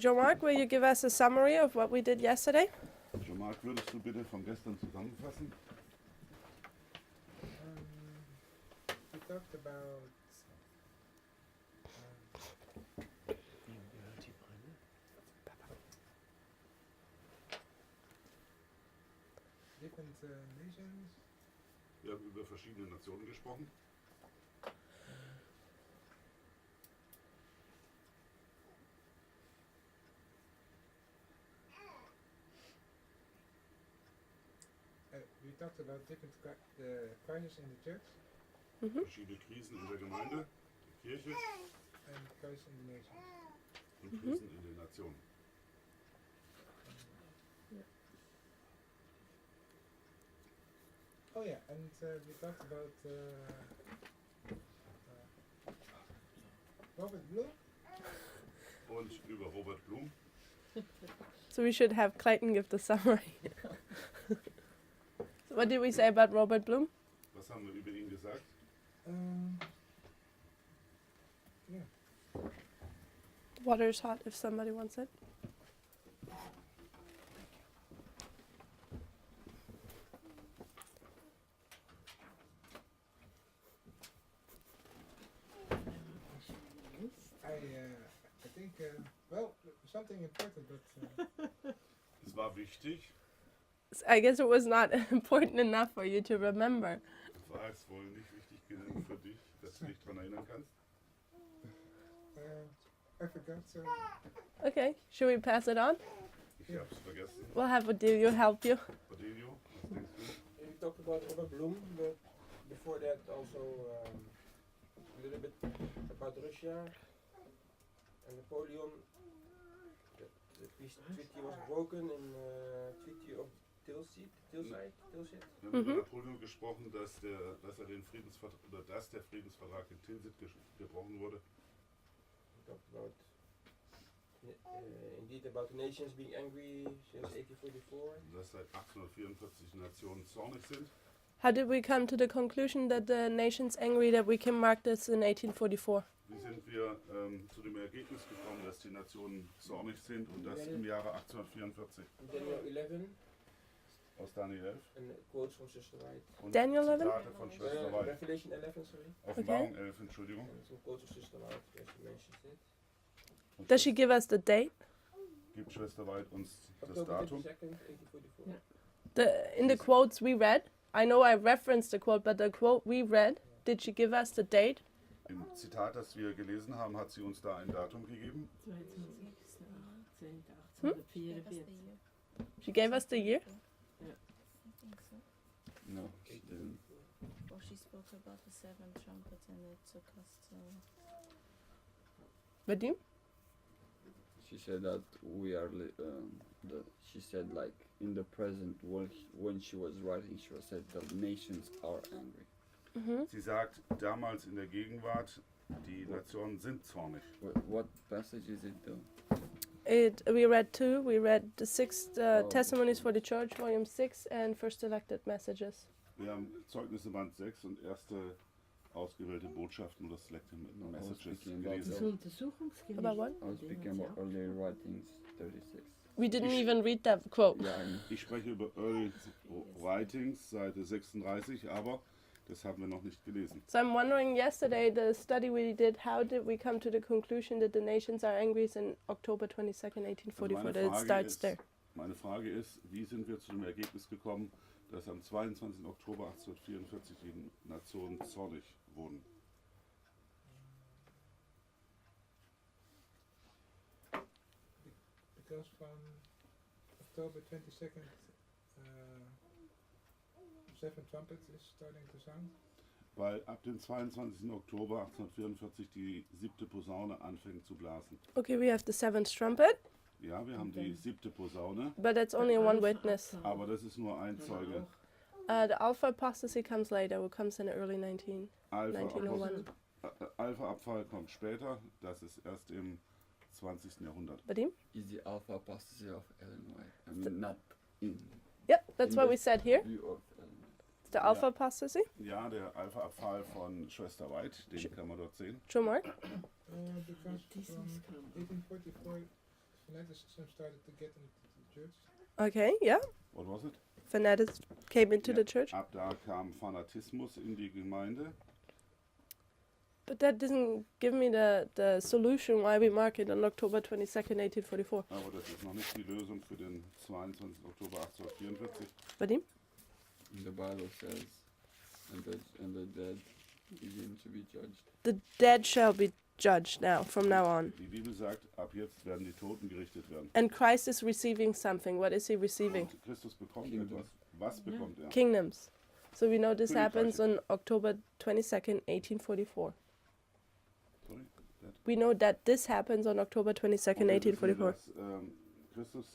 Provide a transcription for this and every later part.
Jean-Marc, will you give us a summary of what we did yesterday? Jean-Marc, würdest du bitte von gestern zusammenfassen? We talked about different nations. Wir haben über verschiedene Nationen gesprochen. We talked about different crises in the church Verschiedene Krisen in der Gemeinde, der Kirche and crises in the nations. und Krisen in den Nationen. Oh yeah, and we talked about Robert Bloom. Und über Robert Blum. So we should have Clayton give the summary. So what did we say about Robert Bloom? Was haben wir über ihn gesagt? Yeah. Water's hot if somebody wants it. I think well, something important, but Es war wichtig. I guess it was not important enough for you to remember. War es wohl nicht wichtig genug für dich, dass du dich daran erinnern kannst? I forgot. So Okay, should we pass it on? Ich hab's vergessen. We'll have Odelio help you. Cordelio, was denkst du? We talked about Robert Bloom, but before that also a little bit about Russia and Napoleon. The peace treaty was broken in Treaty of Tilsit. Wir haben über Napoleon gesprochen, dass der Friedensvertrag in Tilsit gebrochen wurde. We talked about indeed about the nations being angry since 1844. Dass seit 1844 die Nationen zornig sind. How did we come to the conclusion that the nation's angry that we can mark this in 1844? Wie sind wir zu dem Ergebnis gekommen, dass die Nationen zornig sind und das im Jahre 1844? Daniel 11 Aus Daniel 11 and quotes from Sister White. und Daniel 11? Zitate von Schwester White. Revelation 11, sorry. Offenbarung 11, Entschuldigung. And some quotes of Sister White, as you mentioned it. Und Does she give us the date? gibt Schwester White uns das October Datum? 22nd, 1844. In the quotes we read, I know I referenced the quote, but the quote we read, did she give us the date? Im Zitat, das wir gelesen haben, hat sie uns da ein Datum gegeben. 1844. She gave us the year? I think so. No, she didn't. Well, she spoke about the seven trumpets and it took us to... Vadim? She said that we are. She said like in the present when she was writing, she was said the nations are angry. Sie sagt, damals in der Gegenwart, die Nationen sind zornig. What passage is it though? We read two. We read the sixth Testimonies for the Church, volume 6, and First Elected Messages. Wir haben Zeugnisse Band 6 und erste ausgewählte Botschaften oder Selected Messages gelesen. About what? I was speaking about early writings 36. We didn't even read that quote. Yeah, I know. Ich spreche über Early Writings, Seite 36, aber das haben wir noch nicht gelesen. So I'm wondering, yesterday, the study we did, how did we come to the conclusion that the nations are angry in October 22nd, 1844, that it starts there? Meine Frage ist, wie sind wir zu dem Ergebnis gekommen, dass am 22. Oktober 1844 die Nationen zornig wurden? because from October 22nd, seven trumpets is starting to sound. Weil ab dem 22. Oktober 1844 die 7. Posaune anfängt zu blasen. Okay, we have the seventh trumpet, Ja, wir haben die 7. Posaune, but that's only one witness. aber das ist nur ein Zeuge. The Alpha apostasy comes later, it comes in the early 1901. Alpha-Abfall kommt später, das ist erst im 20. Jahrhundert. Vadim? Is the Alpha apostasy of Ellen White? I mean, not in Yep, that's in what the we said here. view of Ellen White. The Alpha apostasy. Ja, der Alpha-Abfall von Schwester White, den kann man dort sehen. Jean-Marc? Because from 1844, fanaticism started to get into the church. Okay, yeah. What was it? Fanatics came into Ja, the church. Ab da kam Fanatismus in die Gemeinde. But that doesn't give me the solution why we mark it on October 22nd, 1844. Aber das ist noch nicht die Lösung für den 22. Oktober 1844. Vadim? The Bible says, and the dead begin to be judged. The dead shall be judged now, from now on. Die Bibel sagt, ab jetzt werden die Toten gerichtet werden. And Christ is receiving something. What is he receiving? Und Christus bekommt Kingdom. etwas. Was bekommt er? Kingdoms. So we know this happens Königreiche. on October 22nd, 1844. Sorry, that- We know that this happens on October 22nd, Und wir wissen, 1844. dass Christus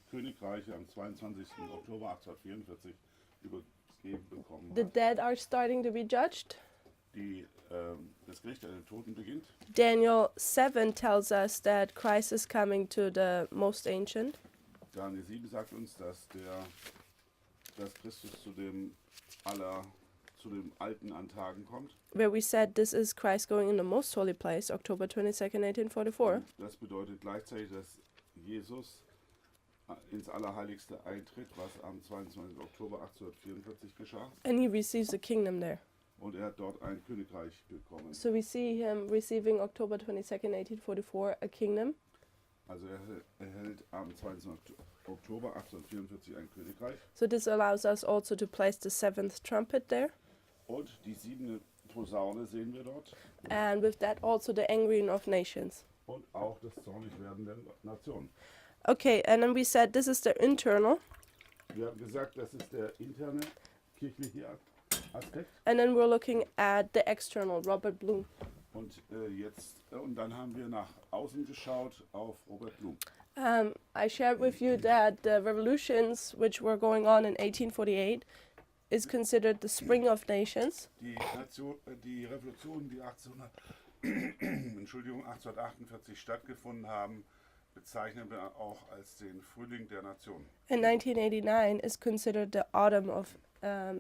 Königreiche am 22. Oktober 1844 übergeben bekommen The hat. dead are starting to be judged. Das Gericht an den Toten beginnt. Daniel 7 tells us that Christ is coming to the most ancient. Daniel 7 sagt uns, dass Christus zu dem Alten an Tagen kommt. Where we said this is Christ going in the most holy place, October 22nd, 1844. Und das bedeutet gleichzeitig, dass Jesus ins Allerheiligste eintritt, was am 22. Oktober 1844 geschah. And he receives a kingdom there. Und er hat dort ein Königreich bekommen. So we see him receiving October 22nd, 1844, a kingdom. Also er erhält am 22. Oktober 1844 ein Königreich. So this allows us also to place the seventh trumpet there. Und die 7. Posaune sehen wir dort. And with that also the angering of nations. Und auch das Zornigwerden der Nationen. Okay, and then we said this is the internal. Wir haben gesagt, das ist der interne kirchliche Aspekt. And then we're looking at the external, Robert Bloom. Und dann haben wir nach außen geschaut auf Robert Blum. I shared with you that the revolutions which were going on in 1848 is considered the spring of nations. Die Revolutionen, die 1848 stattgefunden haben, bezeichnen wir auch als den Frühling der Nationen. And 1989 is considered the autumn of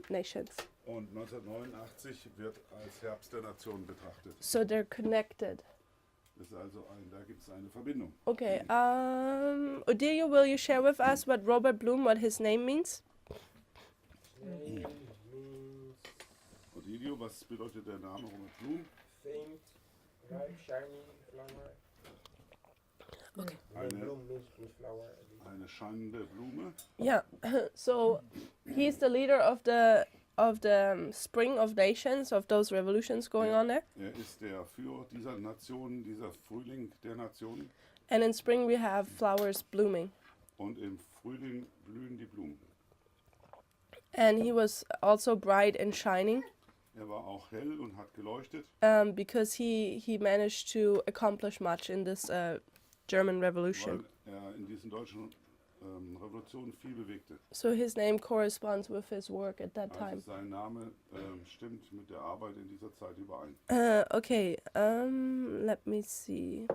nations. Und 1989 wird als Herbst der Nationen betrachtet. So they're connected. Das ist also da gibt es eine Verbindung. Okay, Odelia, will you share with us what Robert Bloom, what his name means? Name means Odilio, was bedeutet der Name Robert Blum? famed, bright, shiny flower. Okay. And Eine- bloom means flower. Eine scheinende Blume. Yeah, so he's the leader of the spring of nations, of those revolutions going on there. Er ist der Führer dieser Nationen, dieser Frühling der Nationen. And in spring we have flowers blooming. Und im Frühling blühen die Blumen. And he was also bright and shining Er war auch hell und hat geleuchtet, because he managed to accomplish much in this German Revolution. weil er in diesen deutschen Revolutionen viel bewegte. So his name corresponds with his work at that Also time. sein Name stimmt mit der Arbeit in dieser Zeit überein. Okay, let me see.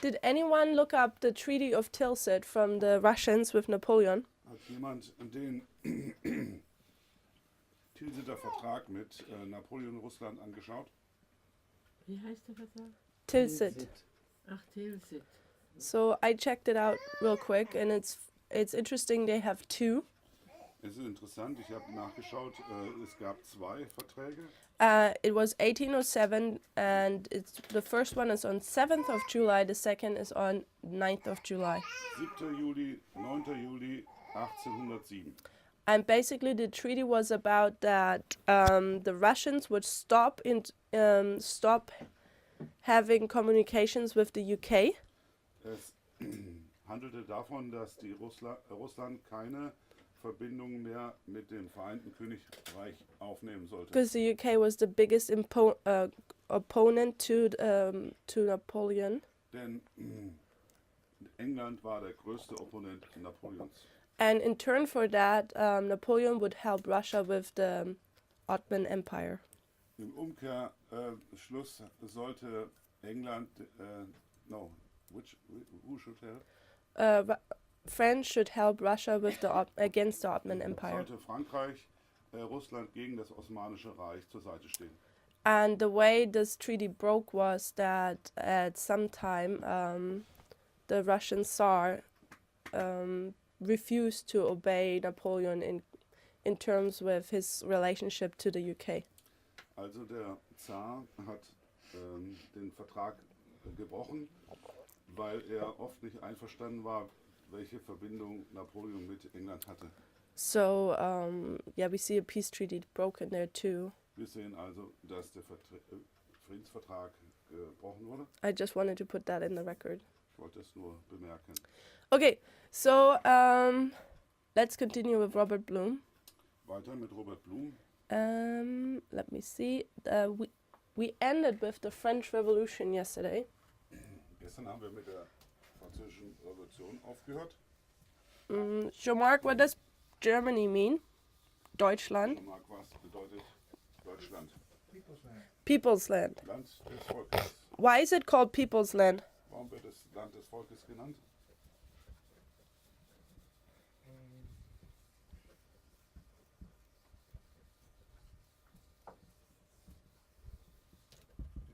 Did anyone look up the Treaty of Tilsit from the Russians with Napoleon? Hat jemand den Tilsiter Vertrag mit Napoleon Russland angeschaut? Wie heißt der Vertrag? Tilsit. Ach, Tilsit. So I checked it out real quick, and it's interesting. They have two. Es ist interessant, ich habe nachgeschaut, es gab 2 Verträge. It was 1807, and the first one is on 7th of July. The second is on 9th of July. 7. Juli, 9. Juli 1807. And basically, the treaty was about that the Russians would stop having communications with the UK. Es handelte davon, dass die Russland keine Verbindungen mehr mit dem Vereinten Königreich aufnehmen sollte. Because the UK was the biggest opponent to Napoleon. Denn England war der größte Opponent Napoleons. And in turn for that, Napoleon would help Russia with the Ottoman Empire. Im Umkehrschluss sollte England, who should help? France should help Russia with against the Ottoman Empire. Sollte Frankreich Russland gegen das Osmanische Reich zur Seite stehen. And the way this treaty broke was that at some time the Russian Tsar refused to obey Napoleon in terms with his relationship to the UK. Also der Zar hat den Vertrag gebrochen, weil er oft nicht einverstanden war, welche Verbindung Napoleon mit England hatte. So, yeah, we see a peace treaty broken there too. Wir sehen also, dass der Friedensvertrag gebrochen wurde. I just wanted to put that in the record. Ich wollte es nur bemerken. Okay, so let's continue with Robert Bloom. Weiter mit Robert Blum. Let me see. We ended with the French Revolution yesterday. Gestern haben wir mit der Französischen Revolution aufgehört. Jean-Marc, what does Germany mean? Deutschland. Mark, was bedeutet Deutschland? People's land. People's land. Land des Volkes. Why is it called People's land? Warum wird es Land des Volkes genannt?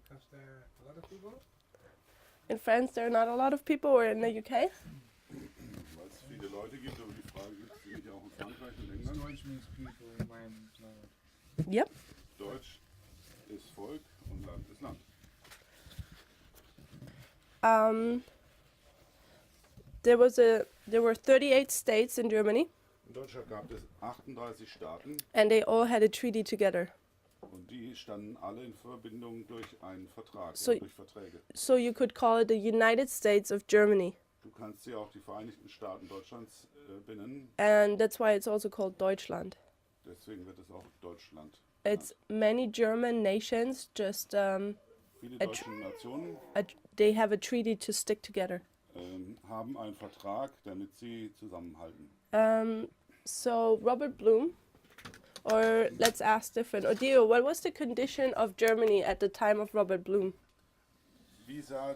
Because there are a lot of people. In France, there are not a lot of people, or in the UK. Weil es viele Leute gibt, aber die Frage gibt es die nicht auch in Frankreich und England? Deutsch means people in my Yep. Deutsch ist Volk und Land ist Land. There were 38 states in Germany, In Deutschland gab es 38 Staaten and they all had a treaty together. und die standen alle in Verbindung durch einen Vertrag, So- durch Verträge. So you could call it the United States of Germany, Du kannst sie auch die Vereinigten Staaten Deutschlands benennen, and that's why it's also called Deutschland. deswegen wird es auch Deutschland. It's many German nations, just Viele a deutsche Nationen they have a treaty to stick together. haben einen Vertrag, damit sie zusammenhalten. So Robert Bloom, or let's ask different. Odile, what was the condition of Germany at the time of Robert Bloom? Wie sah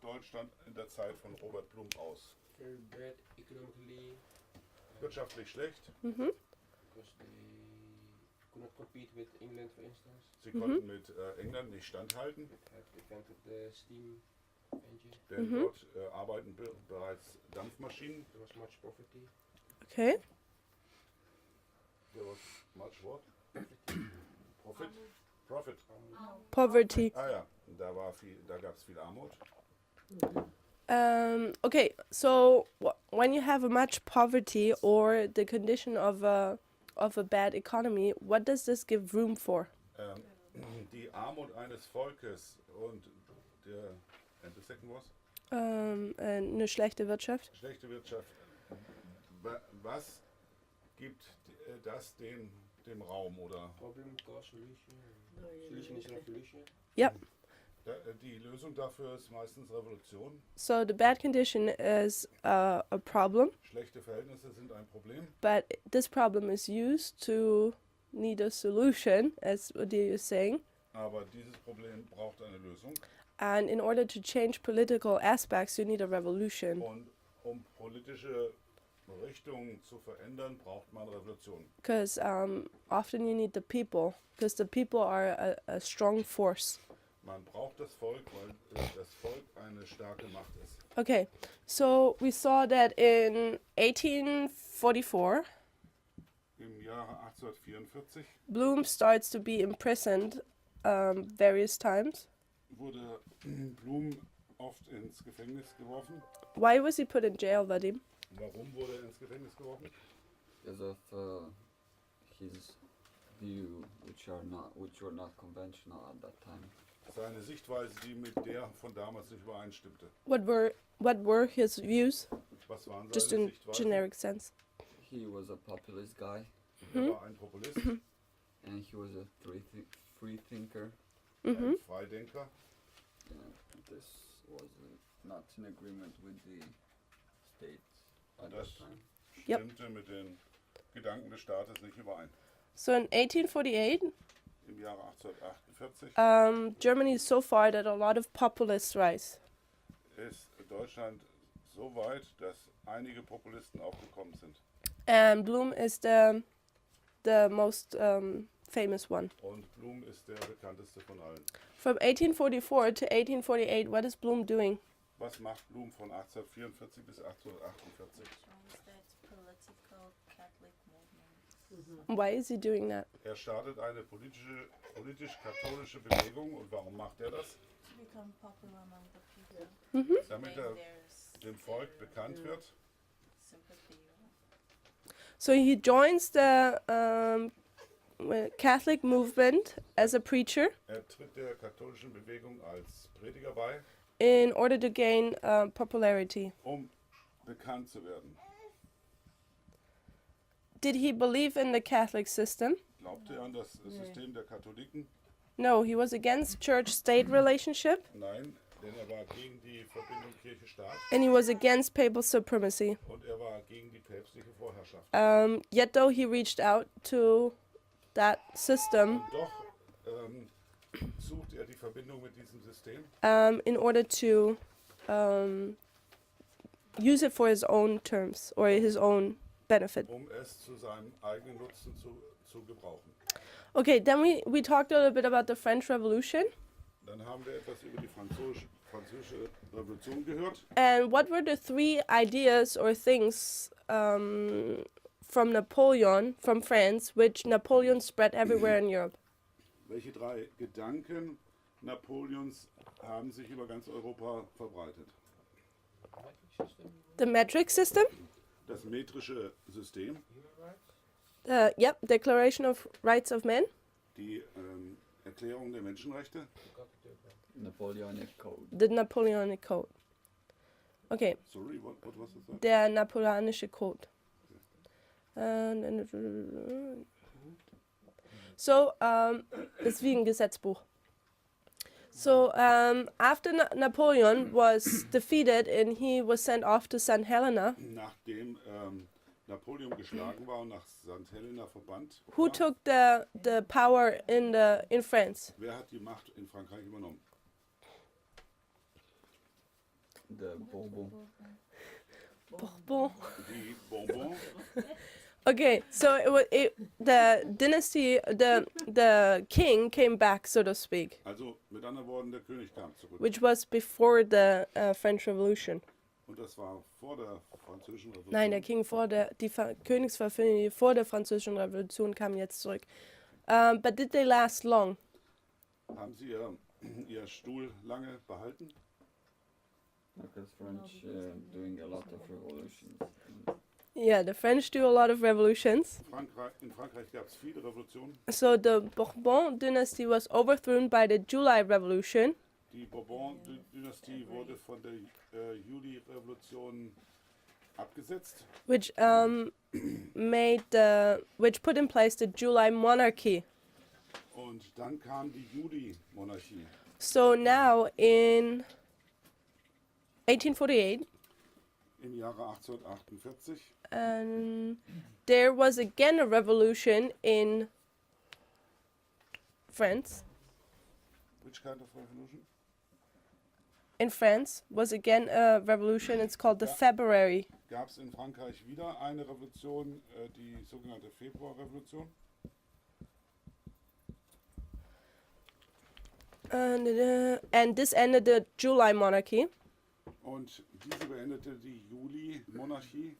Deutschland in der Zeit von Robert Blum aus? Very bad economically Wirtschaftlich schlecht. because they could not compete with England, for instance. Sie konnten mit England nicht standhalten, Have invented the steam engine. denn dort arbeiten bereits Dampfmaschinen. There was much poverty. Okay. There was much what? Profit? Profit. Poverty. Ah ja, da gab es viel Armut. Okay, so when you have a much poverty or the condition of a bad economy, what does this give room for? Die Armut eines Volkes und and the second was? Eine schlechte Wirtschaft. Schlechte Wirtschaft. Was gibt das dem Raum oder Problem, cause, solution. Solution is revolution. Yep. die Lösung dafür ist meistens Revolution. So the bad condition is a problem, Schlechte Verhältnisse sind ein Problem, but this problem is used to need a solution, as Odile is saying. aber dieses Problem braucht eine Lösung. And in order to change political aspects, you need a revolution. Und um politische Richtungen zu verändern, braucht man Revolution. Because often you need the people, because the people are a strong force. Man braucht das Volk, weil das Volk eine starke Macht ist. Okay, so we saw that in 1844, Im Jahre 1844 Bloom starts to be imprisoned various times. wurde Blum oft ins Gefängnis geworfen. Why was he put in jail, Vadim? Warum wurde er ins Gefängnis geworfen? Because of his view, which were not conventional at that time. Seine Sichtweise, die mit der von damals nicht übereinstimmte. What were his views? Was waren seine Just in Sichtweisen? generic sense. He was a populist guy, Er war ein Populist, and he was a free thinker. ein Freidenker. This was not in agreement with the state at that Das time. Yep. stimmte mit den Gedanken des Staates nicht überein. So in 1848, Im Jahre 1848 Germany is so far that a lot of populists rise. ist Deutschland so weit, dass einige Populisten aufgekommen sind. And Bloom is the most famous one. Und Blum ist der bekannteste von allen. From 1844 to 1848, what is Bloom doing? Was macht Blum von 1844 bis 1848? Joins that political Catholic movement. Why is he doing that? Er startet eine politisch-katholische Bewegung. Und warum macht er das? To become popular among the people. Damit Gain er their dem Volk bekannt wird. sympathy. So he joins the Catholic movement as a preacher Er tritt der katholischen Bewegung als Prediger bei, in order to gain popularity. um bekannt zu werden. Did he believe in the Catholic system? Glaubte er an das System der Katholiken? No, he was against church-state relationship, Nein, denn er war gegen die Verbindung Kirche-Staat and he was against papal supremacy. und er war gegen die päpstliche Vorherrschaft. Yet though he reached out to that system Und doch sucht er die Verbindung mit diesem System, in order to use it for his own terms or his own benefit. um es zu seinem eigenen Nutzen zu gebrauchen. Okay, then we talked a little bit about the French Revolution. Dann haben wir etwas über die französische Revolution gehört. And what were the three ideas or things from Napoleon, from France, which Napoleon spread everywhere in Europe? Welche drei Gedanken Napoleons haben sich über ganz Europa verbreitet? The metric system, Das metrische System, Human rights? yep, Declaration of Rights of Man, die Erklärung der Menschenrechte, Got the third one. Napoleonic Code. the Napoleonic Code. Okay, sorry, what was it? der Napoleonische Code. So, das ist wie ein Gesetzbuch. So, after Napoleon was defeated and he was sent off to St. Helena, Nachdem Napoleon geschlagen war und nach St. Helena verbannt, who war, took the power in France? wer hat die Macht in Frankreich übernommen? The Bourbon. Bourbon. Die Bourbon. Okay, so the dynasty, the king came back, so to speak, Also mit anderen Worten, der König kam zurück. which was before the French Revolution. Und das war vor der französischen Revolution. Nein, der King die Königsfamilie vor der Französischen Revolution kam jetzt zurück. But did they last long? Haben sie ihr Stuhl lange behalten? Because French doing a lot of revolutions. Yeah, the French do a lot of revolutions. In Frankreich gab es viele Revolutionen. So the Bourbon dynasty was overthrown by the July Revolution, Die Bourbon-Dynastie wurde von der Juli-Revolution abgesetzt. which which put in place the July monarchy. Und dann kam die Juli-Monarchie. So now in 1848, Im Jahre 1848 there was again a revolution in France. Which kind of revolution? In France was again a revolution. It's called the Yeah. February. Gab es in Frankreich wieder eine Revolution, die sogenannte Februarrevolution. And this ended the July monarchy. Und diese beendete die Juli-Monarchie.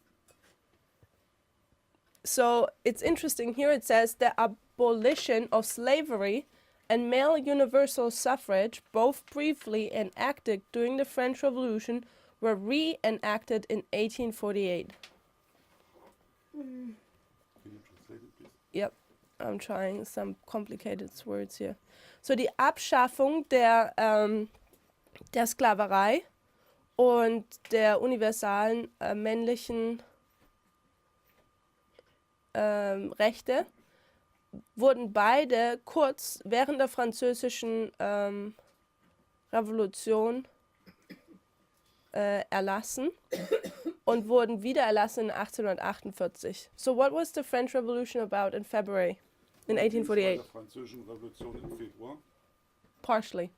So it's interesting here. It says the abolition of slavery and male universal suffrage, both briefly enacted during the French Revolution, were reenacted in 1848. Can you translate it, please? Yep, I'm trying some complicated words here. So die Abschaffung der Sklaverei und der universalen männlichen Rechte wurden beide kurz während der französischen Revolution erlassen und wurden wieder erlassen in 1848. So what was the French Revolution about in February in Bei 1848? der französischen Revolution im Februar, Partially.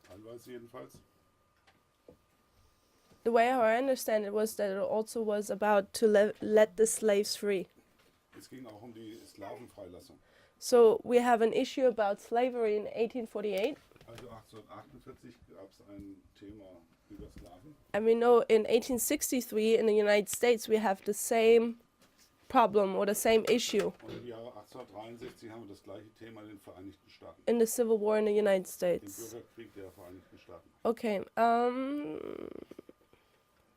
teilweise jedenfalls. The way how I understand it was that it also was about to let the slaves free. Es ging auch die Sklavenfreilassung. So we have an issue about slavery in 1848, Also 1848 gab es ein Thema über Sklaven. And we know in 1863 in the United States we have the same problem or the same issue Und im Jahre 1863 haben wir das gleiche Thema in den Vereinigten Staaten. in the Civil War in the United Im States. Bürgerkrieg der Vereinigten Staaten. Okay,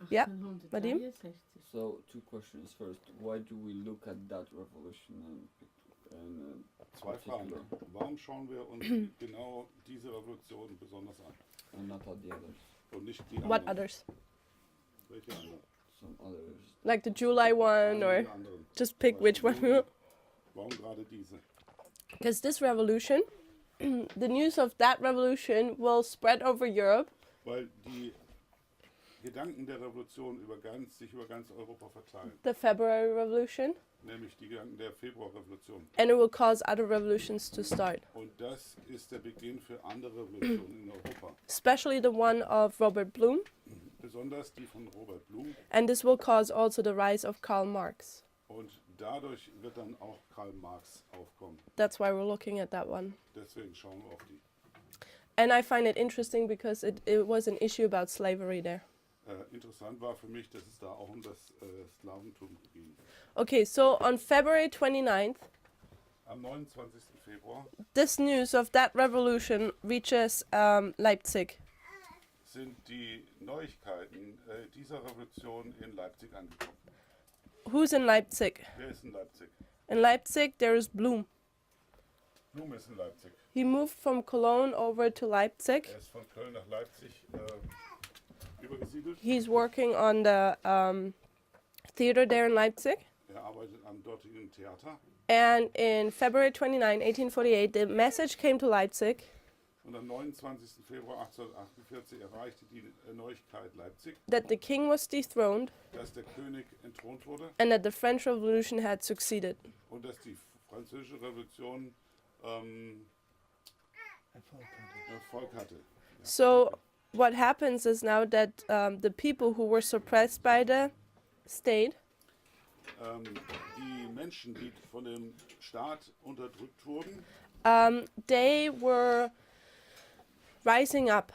Ja, Vadim? 1863. So, two questions. First, why do we look at that revolution and Zwei Fragen. particular Warum schauen wir uns genau diese Revolution besonders an? and not at the others? Und nicht die what anderen? others? Welche anderen? Some others. Like the July one, or Die anderen. just pick which one? Warum gerade diese? Because this revolution, the news of that revolution will spread over Europe, Weil die Gedanken der Revolution sich über ganz Europa verteilen. the February Revolution, Nämlich die Gedanken der Februarrevolution. and it will cause other revolutions to start, Und das ist der Beginn für andere Revolutionen in Europa. especially the one of Robert Blum, Besonders die von Robert Blum. and this will cause also the rise of Karl Marx. Und dadurch wird dann auch Karl Marx aufkommen. That's why we're looking at that one. Deswegen schauen wir auf die. And I find it interesting because it was an issue about slavery there. Interessant war für mich, dass es da auch um das Sklaventum ging. Okay, so on February 29th, Am 29. Februar this news of that revolution reaches Leipzig. sind die Neuigkeiten dieser Revolution in Leipzig angekommen. Who's in Leipzig? Wer ist in Leipzig? In Leipzig, there is Blum. Blum ist in Leipzig. He moved from Cologne over to Leipzig. Er ist von Köln nach Leipzig übergesiedelt. He's working on the theater there in Leipzig. Er arbeitet am dortigen Theater. And in February 29, 1848, the message came to Leipzig Und am 29. Februar 1848 erreichte die Neuigkeit Leipzig, that the king was dethroned dass der König entthront wurde and that the French Revolution had succeeded. und dass die französische Revolution Erfolg hatte. So what happens is now that the people who were suppressed by the state, Die Menschen, die von dem Staat unterdrückt wurden, they were rising up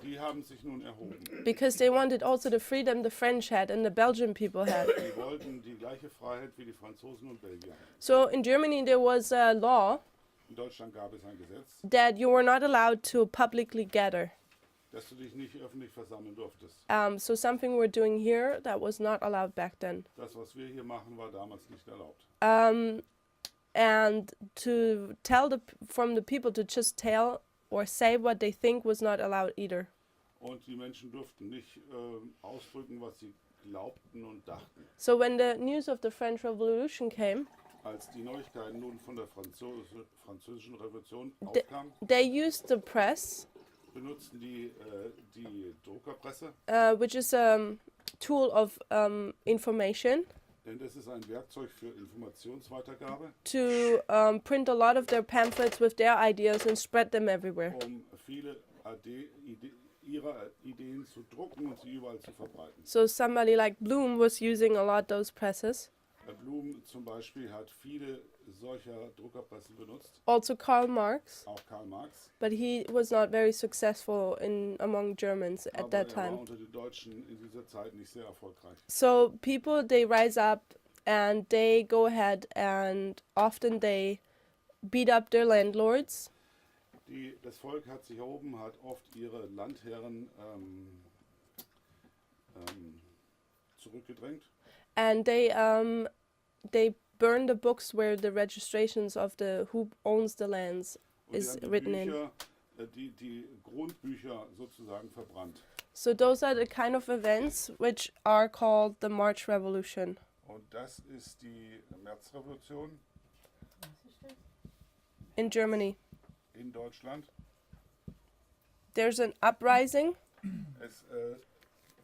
die haben sich nun erhoben. because they wanted also the freedom the French had and the Belgian people had. Die wollten die gleiche Freiheit wie die Franzosen und Belgier. So in Germany there was a law In Deutschland gab es ein Gesetz, that you were not allowed to publicly gather. dass du dich nicht öffentlich versammeln durftest. So something we're doing here that was not allowed back then. Das, was wir hier machen, war damals nicht erlaubt. And to tell from the people to just tell or say what they think was not allowed either. Und die Menschen durften nicht ausdrücken, was sie glaubten und dachten. So when the news of the French Revolution came, Als die Neuigkeiten nun von der französischen Revolution The- aufkamen, they used the press, benutzten die Druckerpresse, which is a tool of information, denn das ist ein Werkzeug für Informationsweitergabe, to print a lot of their pamphlets with their ideas and spread them everywhere. viele ihrer Ideen zu drucken und sie überall zu verbreiten. So somebody like Blum was using a lot those presses. Blum zum Beispiel hat viele solcher Druckerpressen benutzt, Also Karl Marx, auch Karl Marx. but he was not very successful among Germans at Aber that er war time. unter den Deutschen in dieser Zeit nicht sehr erfolgreich. So people, they rise up and they go ahead and often they beat up their landlords. Das Volk hat sich erhoben, hat oft ihre Landherren zurückgedrängt. And they burn the books where the registrations of the who owns the lands Und die is haben die written in. Bücher, die Grundbücher sozusagen verbrannt. So those are the kind of events which are called the March Revolution. Und das ist die Märzrevolution In Germany, in Deutschland. there's an uprising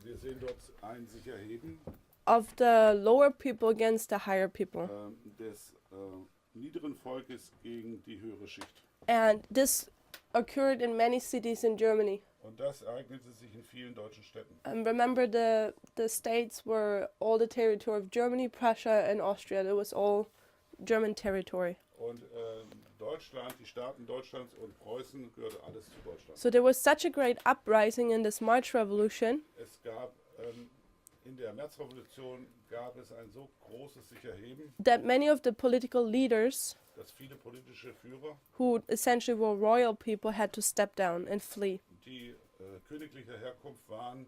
Wir sehen dort ein sich erheben of the lower people against the higher people. des niederen Volkes gegen die höhere Schicht. And this occurred in many cities in Germany. Und das ereignete sich in vielen deutschen Städten. Remember the states were all the territory of Germany, Prussia and Austria. It was all German territory. Und Deutschland, die Staaten Deutschlands und Preußen gehörte alles zu Deutschland. So there was such a great uprising in this March Revolution Es gab in der Märzrevolution gab es ein so großes sich Erheben, that many of the political leaders, dass viele politische Führer, who essentially were royal people, had to step down and flee. die königlicher Herkunft waren,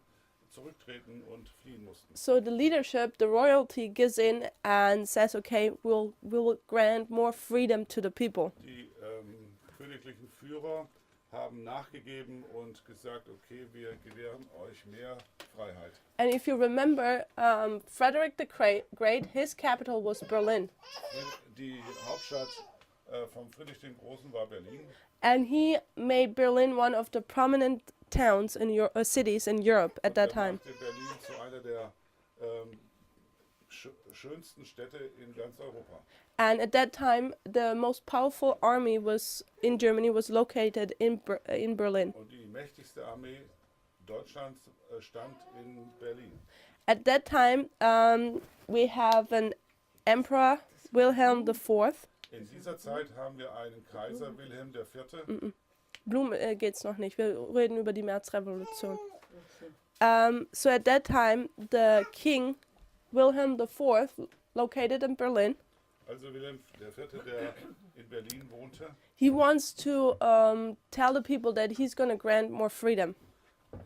zurücktreten und fliehen mussten. So the leadership, the royalty, gives in and says, "Okay, we'll grant more freedom to the people." Die königlichen Führer haben nachgegeben und gesagt, okay, wir gewähren euch mehr Freiheit. And if you remember, Frederick the Great, his capital was Berlin, Die Hauptstadt von Friedrich dem Großen war Berlin. and he made Berlin one of the prominent towns in cities in Europe at that Und er time. machte Berlin zu einer der schönsten Städte in ganz Europa. And at that time, the most powerful army in Germany was located in Berlin. Und die mächtigste Armee Deutschlands stand in Berlin. At that time, we have an emperor, Wilhelm IV. In dieser Zeit haben wir einen Kaiser Wilhelm IV. Blum geht's noch nicht. Wir reden über die Märzrevolution. So at that time, the king, Wilhelm IV, located in Berlin, Also Wilhelm IV, der in Berlin wohnte, he wants to tell the people that he's going to grant more freedom.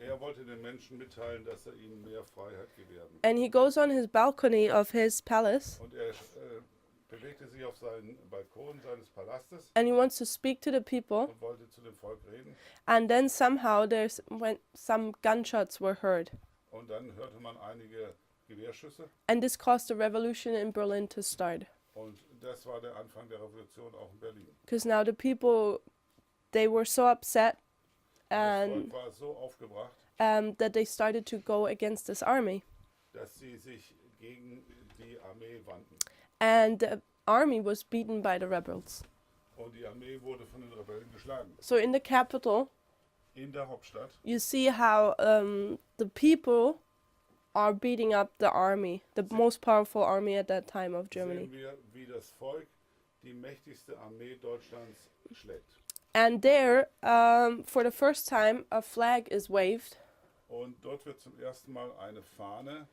er wollte den Menschen mitteilen, dass er ihnen mehr Freiheit gewähren. And he goes on his balcony of his palace Und er bewegte sich auf seinen Balkon seines Palastes and he wants to speak to the people. und wollte zu dem Volk reden. And then somehow when some gunshots were heard. Und dann hörte man einige Gewehrschüsse. And this caused a revolution in Berlin to start. Und das war der Anfang der Revolution auch in Berlin. Because now the people, they were so upset Das and Volk war so aufgebracht, that they started to go against this army. dass sie sich gegen die Armee wandten. And the army was beaten by the rebels. Und die Armee wurde von den Rebellen geschlagen. So in the capital, In der Hauptstadt you see how the people are beating up the army, the most powerful army at that time of Germany. sehen wir, wie das Volk die mächtigste Armee Deutschlands schlägt. And there, for the first time, a flag is waved, Und dort wird zum ersten Mal eine Fahne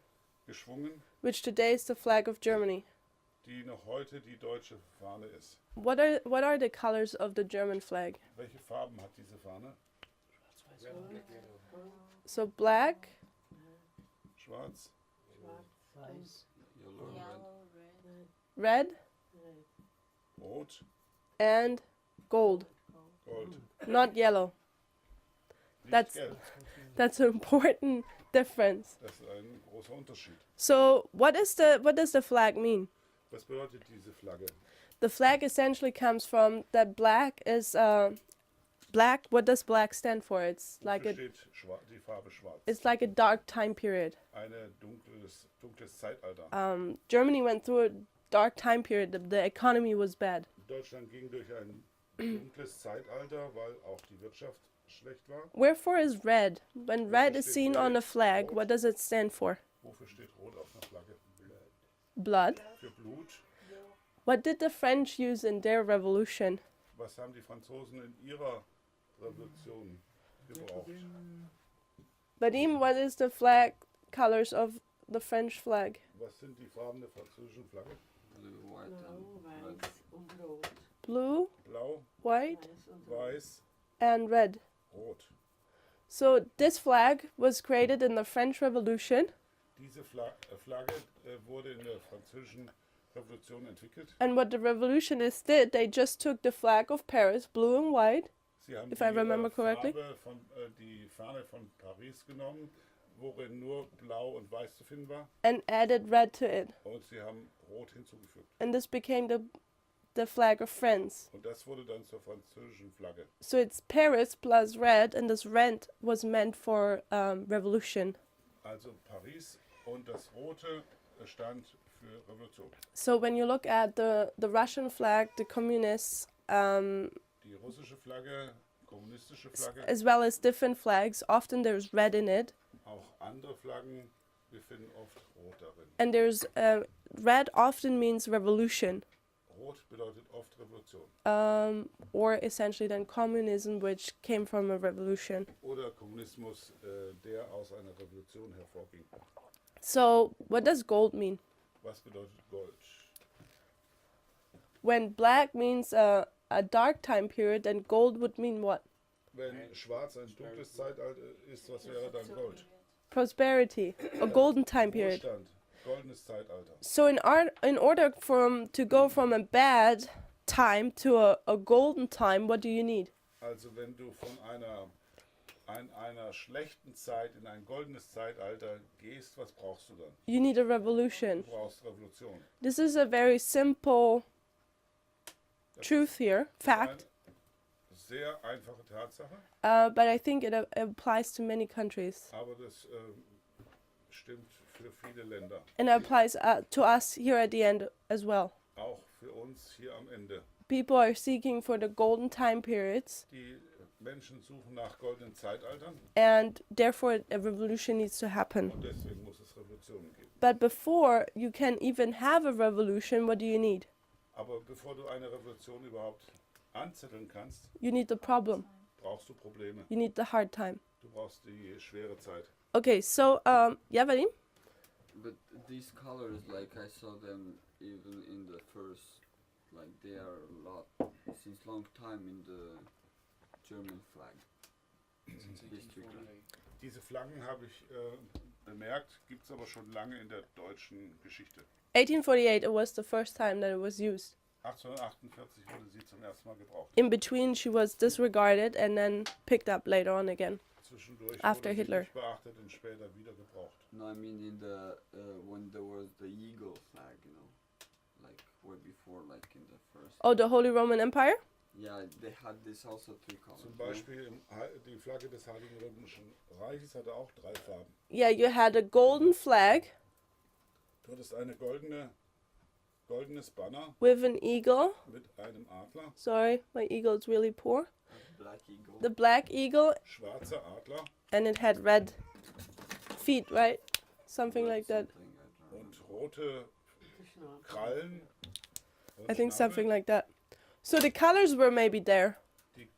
geschwungen, which today is the flag of Germany. die noch heute die deutsche Fahne ist. What are the colors of the German flag? Welche Farben hat diese Fahne? Red, black, yellow. So black, Schwarz, Yellow, red. red, Rot, and gold, Gold. not yellow. Nicht That's- gelb. That's an important difference. Das ist ein großer Unterschied. So what does the flag mean? Was bedeutet diese Flagge? The flag essentially comes from that black is black. What does black stand for? It's like Wofür steht die Farbe schwarz? it's like a dark time period. Ein dunkles Zeitalter. Germany went through a dark time period. The economy was bad. Deutschland ging durch ein dunkles Zeitalter, weil auch die Wirtschaft schlecht war. Wherefore is red? When red is seen on a flag, what does it stand for? Wofür steht Rot auf einer Flagge? Blood. Für Blut. What did the French use in their revolution? Was haben die Franzosen in ihrer Revolution gebraucht? But even what is the flag colors of the French flag? Was sind die Farben der französischen Flagge? Blue, white, Blau, and red. weiß und rot. Blue, Blau, white, Weiß und rot. weiß, and red. rot. So this flag was created in the French Revolution, Diese Flagge wurde in der französischen Revolution entwickelt. and what the revolutionists did, they just took the flag of Paris, blue and white, Sie haben If I remember correctly. die Fahne von Paris genommen, worin nur blau und weiß zu finden war. and added red to it. Und sie haben rot hinzugefügt. And this became the flag of France. Und das wurde dann zur französischen Flagge. So it's Paris plus red, and this red was meant for revolution. Also Paris und das Rote stand für Revolution. So when you look at the Russian flag, the communists, Die russische Flagge, kommunistische Flagge, as well as different flags, often there's red in it, auch andere Flaggen, wir finden oft rot darin. and there's red often means revolution. Rot bedeutet oft Revolution. Or essentially then communism, which came from a revolution. Oder Kommunismus, der aus einer Revolution hervorging. So, what does gold mean? Was bedeutet Gold? When black means a dark time period, then gold would mean what? Wenn Schwarz ein dunkles Zeitalter ist, was wäre dann Gold? Prosperity, a golden time period. Wohlstand, goldenes Zeitalter. So in order to go from a bad time to a golden time, what do you need? Also wenn du von einer schlechten Zeit in ein goldenes Zeitalter gehst, was brauchst du dann? You need a revolution. Du brauchst Revolution. This is a very simple Das truth here, ist fact, eine sehr einfache Tatsache, but I think it applies to many countries. aber das stimmt für viele Länder. And it applies to us here at the end as well. Auch für uns hier am Ende. People are seeking for the golden time periods, Die Menschen suchen nach goldenen Zeitaltern and therefore a revolution needs to happen. und deswegen muss es Revolutionen geben. But before you can even have a revolution, what do you need? Aber bevor du eine Revolution überhaupt anzetteln kannst, You need the problem. brauchst du Probleme. You need the hard time. Du brauchst die schwere Zeit. Okay, so yeah, Vadim? But these colors, like I saw them even in the first, like they are a lot since long time in the German flag. History. Diese Flaggen habe ich bemerkt, gibt es aber schon lange in der deutschen Geschichte. 1848, it was the first time that it was used. 1848 wurde sie zum ersten Mal gebraucht. In between, she was disregarded and then picked up later on again. Zwischendurch After wurde sie Hitler. nicht beachtet und später wieder gebraucht. No, I mean in the when there was the eagle flag, you know, like way before, like in the first. Oh, the Holy Roman Empire? Yeah, they had this also three colors. Zum no? Beispiel die Flagge des Heiligen Römischen Reiches hatte auch 3 Farben. Yeah, you had a golden flag Du hattest eine goldenes Banner with an eagle. mit einem Adler, Sorry, my eagle is really poor. Black eagle. The black eagle, schwarzer Adler and it had red feet, right? Something like that. Something, I don't und rote Krallen. Und I think Schnabel. something like that. So the colors were maybe there, Die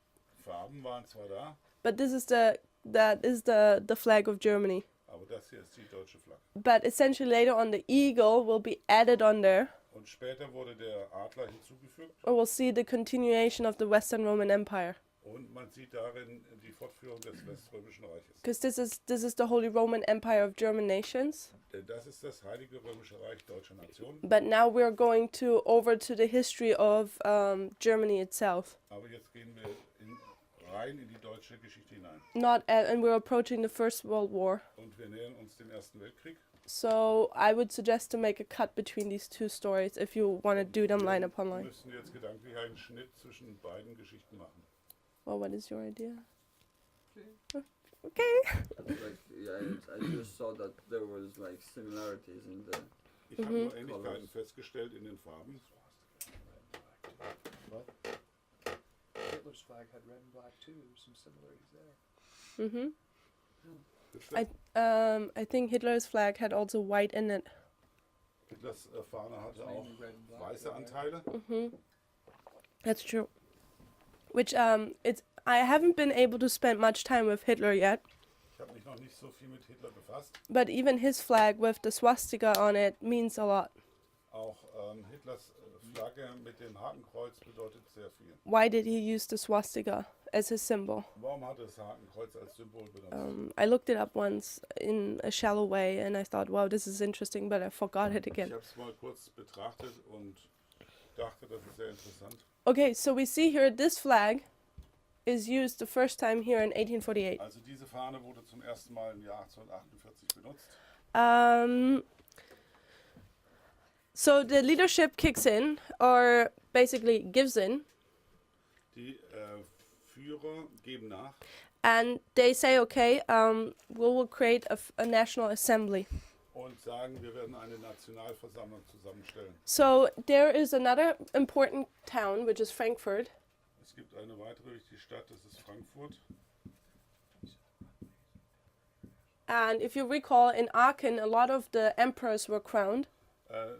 Farben waren zwar da, but this is the flag of Germany. aber das hier ist die deutsche Flagge. But essentially later on the eagle will be added on there, Und später wurde der Adler hinzugefügt or we'll see the continuation of the Western Roman Empire. und man sieht darin die Fortführung des Weströmischen Reiches. Because this is the Holy Roman Empire of German nations. Denn das ist das Heilige Römische Reich deutscher Nationen. But now we're going over to the history of Germany itself. Aber jetzt gehen wir rein in die deutsche Geschichte hinein. And we're approaching the First World War. Und wir nähern uns dem Ersten Weltkrieg. So I would suggest to make a cut between these two stories if you want to do them line upon Wir line. müssen jetzt gedanklich einen Schnitt zwischen beiden Geschichten machen. Well, what is your idea? know. Okay. Like, yeah, I just saw that there was like similarities in the. Ich habe nur Mhm. Ähnlichkeiten Colors. festgestellt in den Farben. Hitler's flag had red and black too. There's some similarities there. Mhm. Bitte? I think Hitler's flag had also white in it. Hitlers Fahne hatte It's auch mainly red and black. weiße though, right? Anteile. Mhm. That's true. Which it's I haven't been able to spend much time with Hitler yet, Ich habe mich noch nicht so viel mit Hitler befasst. but even his flag with the swastika on it means a lot. Auch Hitlers Flagge mit dem Hakenkreuz bedeutet sehr viel. Why did he use the swastika as his symbol? Warum hat er das Hakenkreuz als Symbol benutzt? I looked it up once in a shallow way and I thought, wow, this is interesting, but I forgot it Ich again. habe es mal kurz betrachtet und dachte, das ist sehr interessant. Okay, so we see here this flag is used the first time here in 1848. Also diese Fahne wurde zum ersten Mal im Jahr 1848 benutzt. So the leadership kicks in, or basically gives in, Die Führer geben nach and they say, okay, we will create a national assembly. und sagen, wir werden eine Nationalversammlung zusammenstellen. So there is another important town, which is Frankfurt, Es gibt eine weitere wichtige Stadt, das ist Frankfurt. and if you recall, in Aachen, a lot of the emperors were crowned.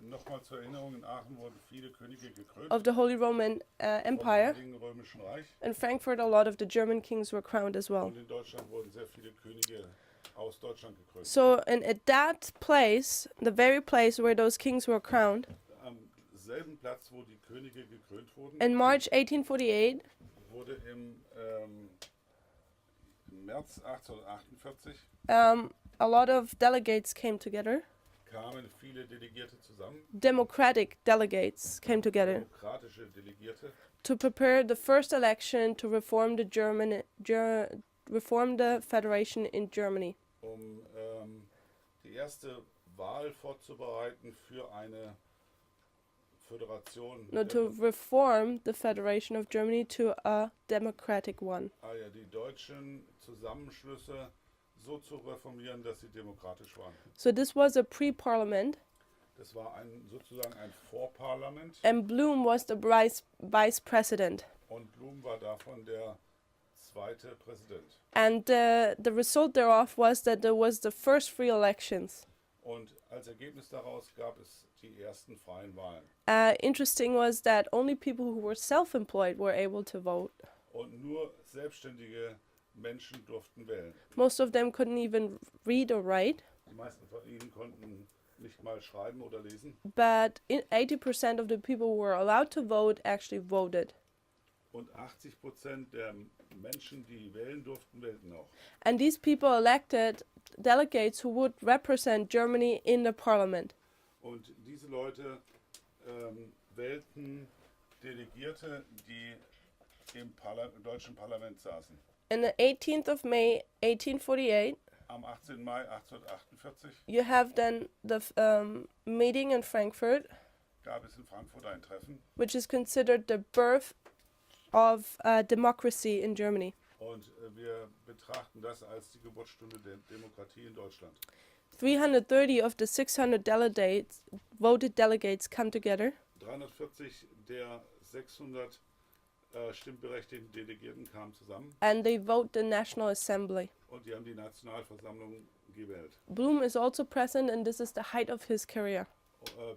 Nochmal zur Erinnerung, in Aachen wurden viele Könige gekrönt of the Holy Roman vom Empire. Heiligen Römischen Reich. In Frankfurt, a lot of the German kings were crowned as well. Und in Deutschland wurden sehr viele Könige aus Deutschland gekrönt. So, and at that place, the very place where those kings were crowned, Am selben Platz, wo die Könige gekrönt wurden, in March 1848, wurde im März 1848 a lot of delegates came together. kamen viele Delegierte zusammen, Democratic delegates came together demokratische Delegierte, to prepare the first election to reform the reform the federation in Germany. Die erste Wahl vorzubereiten für eine Föderation. No, to reform the federation of Germany to a democratic one. Die deutschen Zusammenschlüsse so zu reformieren, dass sie demokratisch waren. So this was a pre-parliament, Das war sozusagen ein Vorparlament and Blum was the vice president. und Blum war davon der zweite Präsident. And the result thereof was that there was the first free elections. Und als Ergebnis daraus gab es die ersten freien Wahlen. Interesting was that only people who were self-employed were able to vote. Und nur selbstständige Menschen durften wählen. Most of them couldn't even read or write, Die meisten von ihnen konnten nicht mal schreiben oder lesen. but 80% of the people who were allowed to vote actually voted. Und 80% der Menschen, die wählen durften, wählten auch. And these people elected delegates who would represent Germany in the parliament. Und diese Leute wählten Delegierte, die im deutschen Parlament saßen. On the 18th of May 1848, Am 18. Mai 1848 you have then the meeting in Frankfurt, gab es in Frankfurt ein Treffen which is considered the birth of democracy in Germany. und wir betrachten das als die Geburtsstunde der Demokratie in Deutschland. 330 of the 600 voted delegates come together, 340 der 600 stimmberechtigten Delegierten kamen zusammen and they vote the National Assembly. und die haben die Nationalversammlung gewählt. Blum is also present, and this is the height of his career.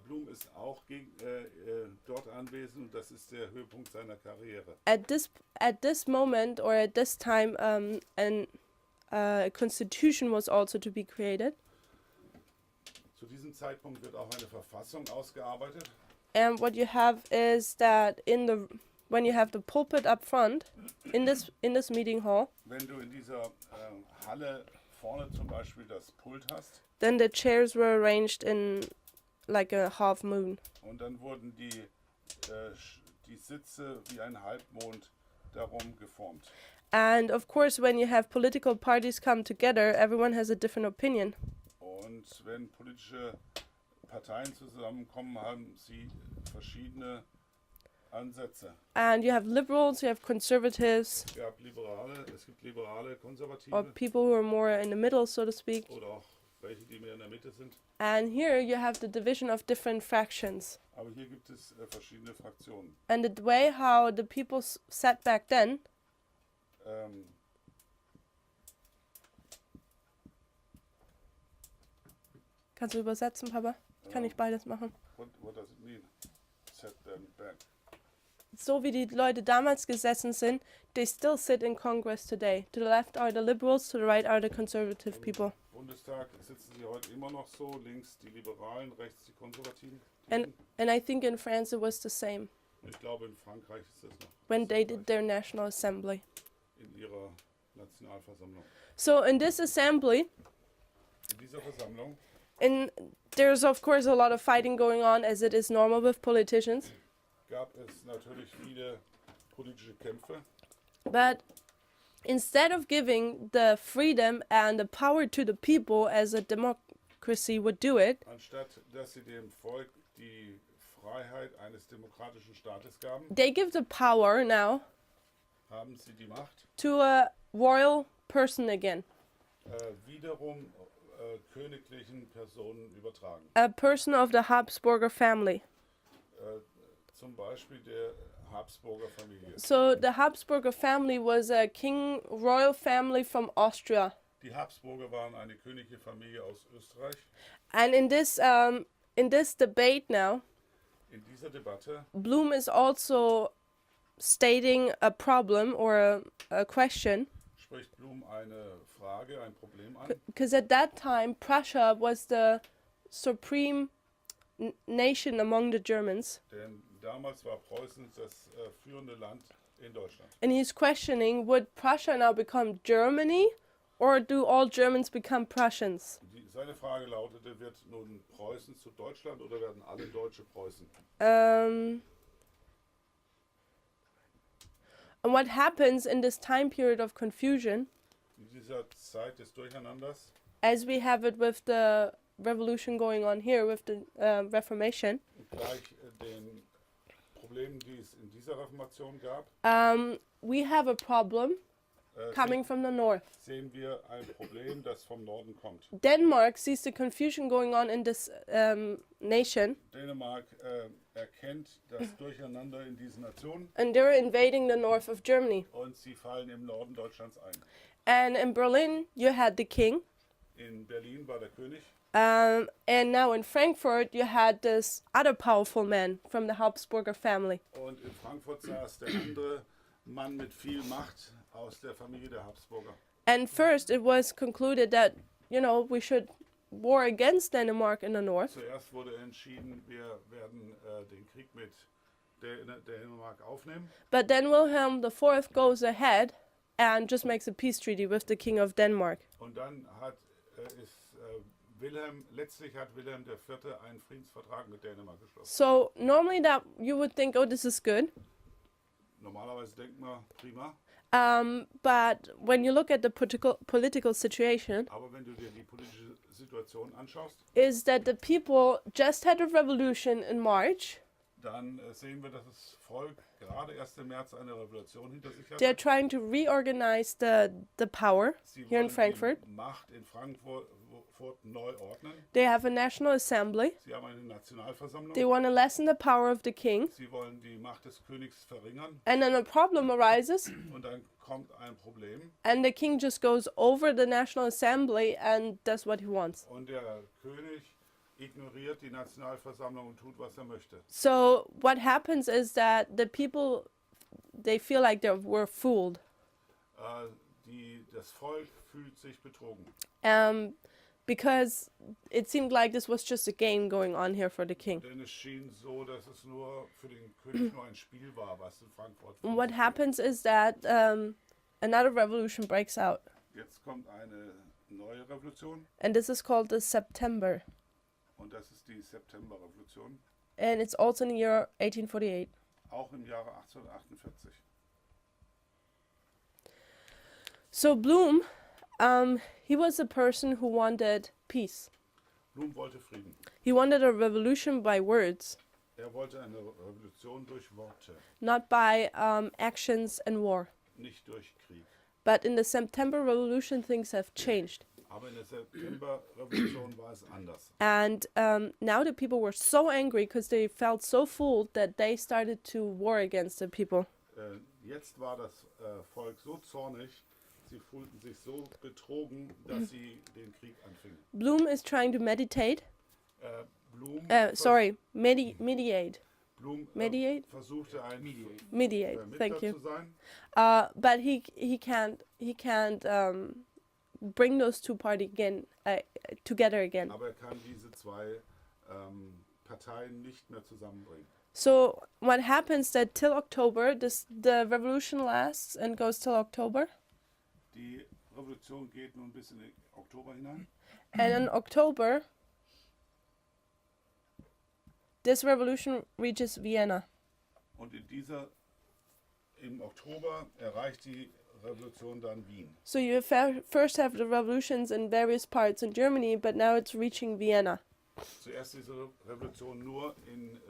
Blum ist auch dort anwesend und das ist der Höhepunkt seiner Karriere. At this moment, or at this time, a constitution was also to be created. Zu diesem Zeitpunkt wird auch eine Verfassung ausgearbeitet. And what you have is that when you have the pulpit up front in this meeting hall, Wenn du in dieser Halle vorne zum Beispiel das Pult hast then the chairs were arranged in like a half moon. und dann wurden die Sitze wie ein Halbmond darum geformt. And of course, when you have political parties come together, everyone has a different opinion. Und wenn politische Parteien zusammenkommen, haben sie verschiedene Ansätze. And you have liberals, you have conservatives, Es gibt Liberale, Konservative or people who are more in the middle, so to speak. oder auch welche, die mehr in der Mitte sind. And here you have the division of different fractions. Aber hier gibt es verschiedene Fraktionen. And the way how the people sat back then, Ähm, kannst du übersetzen, Papa? Kann ich beides machen. what does it mean? Set them back. So wie die Leute damals gesessen sind, they still sit in Congress today. To the left are the liberals, to the right are the conservative people. Im Bundestag sitzen sie heute immer noch so, links die Liberalen, rechts die Konservativen. And I think in France it was the same Ich glaube, in Frankreich ist das noch when they did their National Assembly. in ihrer Nationalversammlung. So in this assembly, In dieser Versammlung there's of course a lot of fighting going on, as it is normal with politicians. gab es natürlich viele politische Kämpfe. But instead of giving the freedom and the power to the people as a democracy would do it, Anstatt dass sie dem Volk die Freiheit eines demokratischen Staates gaben, they give the power now haben sie die Macht to a royal person again, wiederum königlichen Personen übertragen. a person of the Habsburger family. Zum Beispiel der Habsburger Familie. So the Habsburger family was a royal family from Austria. Die Habsburger waren eine königliche Familie aus Österreich. And in this in this debate now, In dieser Debatte Bloom is also stating a problem or a question, spricht Blum eine Frage, ein Problem an. because at that time Prussia was the supreme nation among the Germans, Denn damals war Preußen das führende Land in Deutschland. and he's questioning, would Prussia now become Germany, or do all Germans become Prussians? Seine Frage lautete, wird nun Preußen zu Deutschland oder werden alle Deutsche Preußen? And what happens in this time period of confusion, In dieser Zeit des Durcheinanders, as we have it with the revolution going on here with the Reformation, gleich den Problemen, die es in dieser Reformation gab, we have a problem coming from the north. sehen wir ein Problem, das vom Norden kommt. Denmark sees the confusion going on in this nation, Dänemark erkennt das Durcheinander in diesen Nationen and they're invading the north of Germany. und sie fallen im Norden Deutschlands ein. And in Berlin, you had the king, In Berlin war der König and now in Frankfurt, you had this other powerful man from the Habsburger family. und in Frankfurt saß der andere Mann mit viel Macht aus der Familie der Habsburger. And first, it was concluded that, we should war against Denmark in the north. Zuerst wurde entschieden, wir werden den Krieg mit Dänemark aufnehmen. But then Wilhelm IV goes ahead and just makes a peace treaty with the king of Denmark. Und dann letztlich hat Wilhelm IV. Einen Friedensvertrag mit Dänemark geschlossen. So normally that you would think, oh, this is good. Normalerweise denkt man, prima. But when you look at the political situation, Aber wenn du dir die politische Situation anschaust, is that the people just had a revolution in March. dann sehen wir, dass das Volk gerade erst im März eine Revolution hinter sich hat. They're trying to reorganize the power Sie here in wollen Frankfurt. die Macht in Frankfurt neu ordnen. They have a national assembly. Sie haben eine Nationalversammlung. They want to lessen the power of the king. Sie wollen die Macht des Königs verringern. And then a problem arises, Und dann kommt ein Problem. and the king just goes over the national assembly and does what he wants. Und der König ignoriert die Nationalversammlung und tut, was er möchte. So what happens is that the people, they feel like they were fooled, Das Volk fühlt sich betrogen. because it seemed like this was just a game going on here for the king. Denn es schien so, dass es nur für den König nur ein Spiel war, was in Frankfurt And what vor sich happens is that another revolution breaks out, geht. Jetzt kommt eine neue Revolution and this is called the September, und das ist die Septemberrevolution, and it's also in the year 1848. auch im Jahre 1848. So Bloom, he was a person who wanted peace. Blum wollte Frieden. He wanted a revolution by words, Wollte eine Revolution durch Worte, not by actions and war. nicht durch Krieg. But in the September Revolution, things have changed. Aber in der Septemberrevolution war es anders. And now the people were so angry because they felt so fooled that they started to war against the people. Jetzt war das Volk so zornig, sie fühlten sich so betrogen, dass sie den Krieg anfingen. Bloom is trying to meditate. Blum, Mediate. Blum mediate? versuchte ein Mediate. Vermittler Thank you. zu sein, But he can't bring those two parties again together again. aber er kann diese zwei Parteien nicht mehr zusammenbringen. So what happens that till October, the revolution lasts and goes till October, Die Revolution geht nun bis in den Oktober hinein. and in October, this revolution reaches Vienna. Und im Oktober erreicht die Revolution dann Wien. So you first have the revolutions in various parts in Germany, but now it's reaching Vienna. Zuerst diese Revolution nur in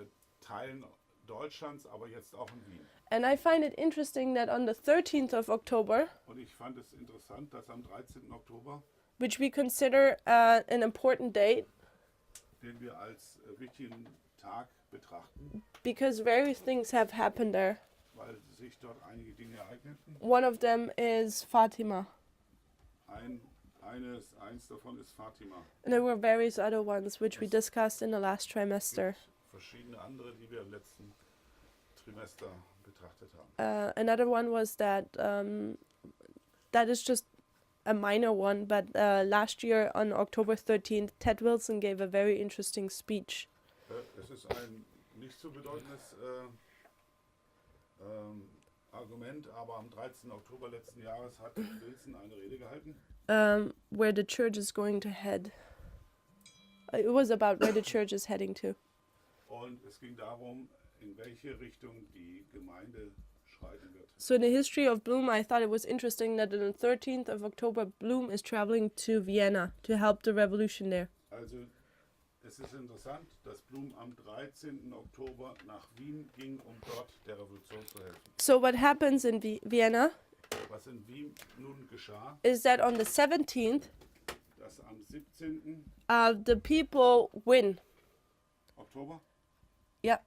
Teilen Deutschlands, aber jetzt auch in Wien. And I find it interesting that on the 13th of October, Und ich fand es interessant, dass am 13. Oktober, which we consider an important date den wir als wichtigen Tag betrachten, because various things have happened there. weil sich dort einige Dinge ereigneten. One of them is Fatima. Ein Eins davon ist Fatima. And there were various other ones which we discussed in the last Es trimester. gibt verschiedene andere, die wir im letzten Trimester betrachtet haben. Another one was that that is just a minor one, but last year on October 13th, Ted Wilson gave a very interesting speech. Es ist ein nicht so bedeutendes Argument, aber am 13. Oktober letzten Jahres hat Wilson eine Rede gehalten. Where the church is going to head. It was about where the church is heading to. Und es ging darum, in welche Richtung die Gemeinde schreiten wird. So in the history of Bloom, I thought it was interesting that on the 13th of October, Bloom is traveling to Vienna to help the revolution there. Also es ist interessant, dass Blum am 13. Oktober nach Wien ging, um dort der Revolution zu helfen. So what happens in Vienna Was in Wien nun geschah, is that on the 17th, dass am 17. the people win. Oktober, Yeah,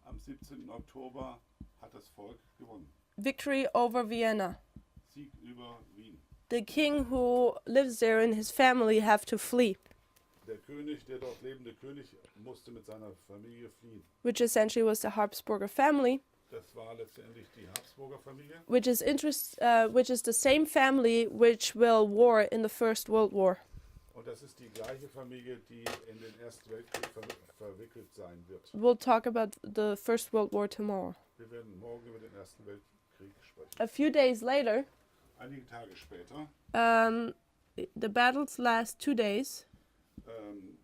am 17. Oktober hat das Volk gewonnen. victory over Vienna. Sieg über Wien. The king who lives there and his family have to flee, Der König, der dort lebende König, musste mit seiner Familie fliehen. which essentially was the Habsburger family, Das war letztendlich die Habsburger Familie. which is the same family which will war in the First World War. Und das ist die gleiche Familie, die in den Ersten Weltkrieg verwickelt sein wird. We'll talk about the First World War tomorrow. Wir werden morgen über den Ersten Weltkrieg sprechen. A few days later, Einige Tage später, the battles last 2 days,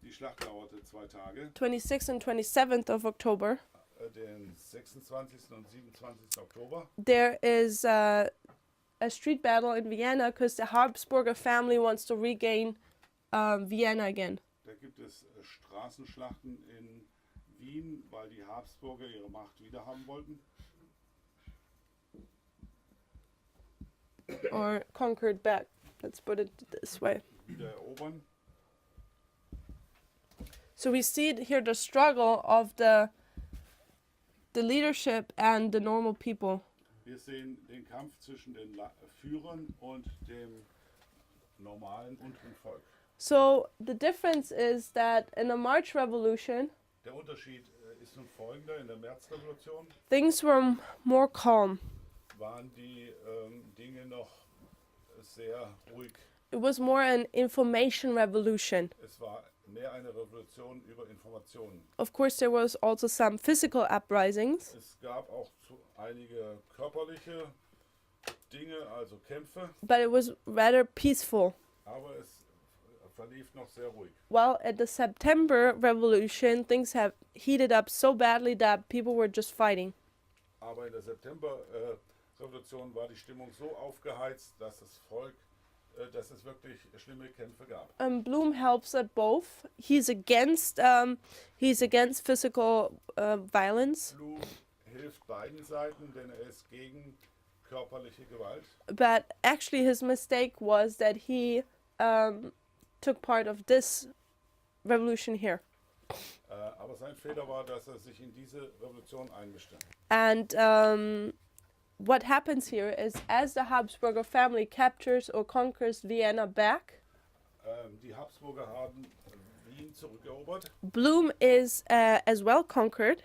die Schlacht dauerte 2 Tage, 26th and 27th of October. den 26. und 27. Oktober. There is a street battle in Vienna because the Habsburger family wants to regain Vienna again. Da gibt es Straßenschlachten in Wien, weil die Habsburger ihre Macht wiederhaben wollten. Or conquered back. Let's put it this way. Wieder erobern. So we see here the struggle of the leadership and the normal people. Wir sehen den Kampf zwischen den Führern und dem normalen unteren Volk. So the difference is that in the March Revolution, Der Unterschied ist nun folgender: In der Märzrevolution things were more calm. waren die Dinge noch sehr ruhig. It was more an information revolution. Es war mehr eine Revolution über Informationen. Of course, there was also some physical uprisings, Es gab auch einige körperliche Dinge, also Kämpfe, but it was rather peaceful. aber es verlief noch sehr ruhig. While at the September Revolution, things have heated up so badly that people were just fighting. Aber in der September-Revolution war die Stimmung so aufgeheizt, dass es wirklich schlimme Kämpfe gab. Bloom helps at both. He's against physical violence, Blum hilft beiden Seiten, denn er ist gegen körperliche Gewalt. but actually his mistake was that he took part of this revolution here. Aber sein Fehler war, dass er sich in diese Revolution einmischte. And what happens here is as the Habsburger family captures or conquers Vienna back, Die Habsburger haben Wien zurückerobert. Bloom is as well conquered.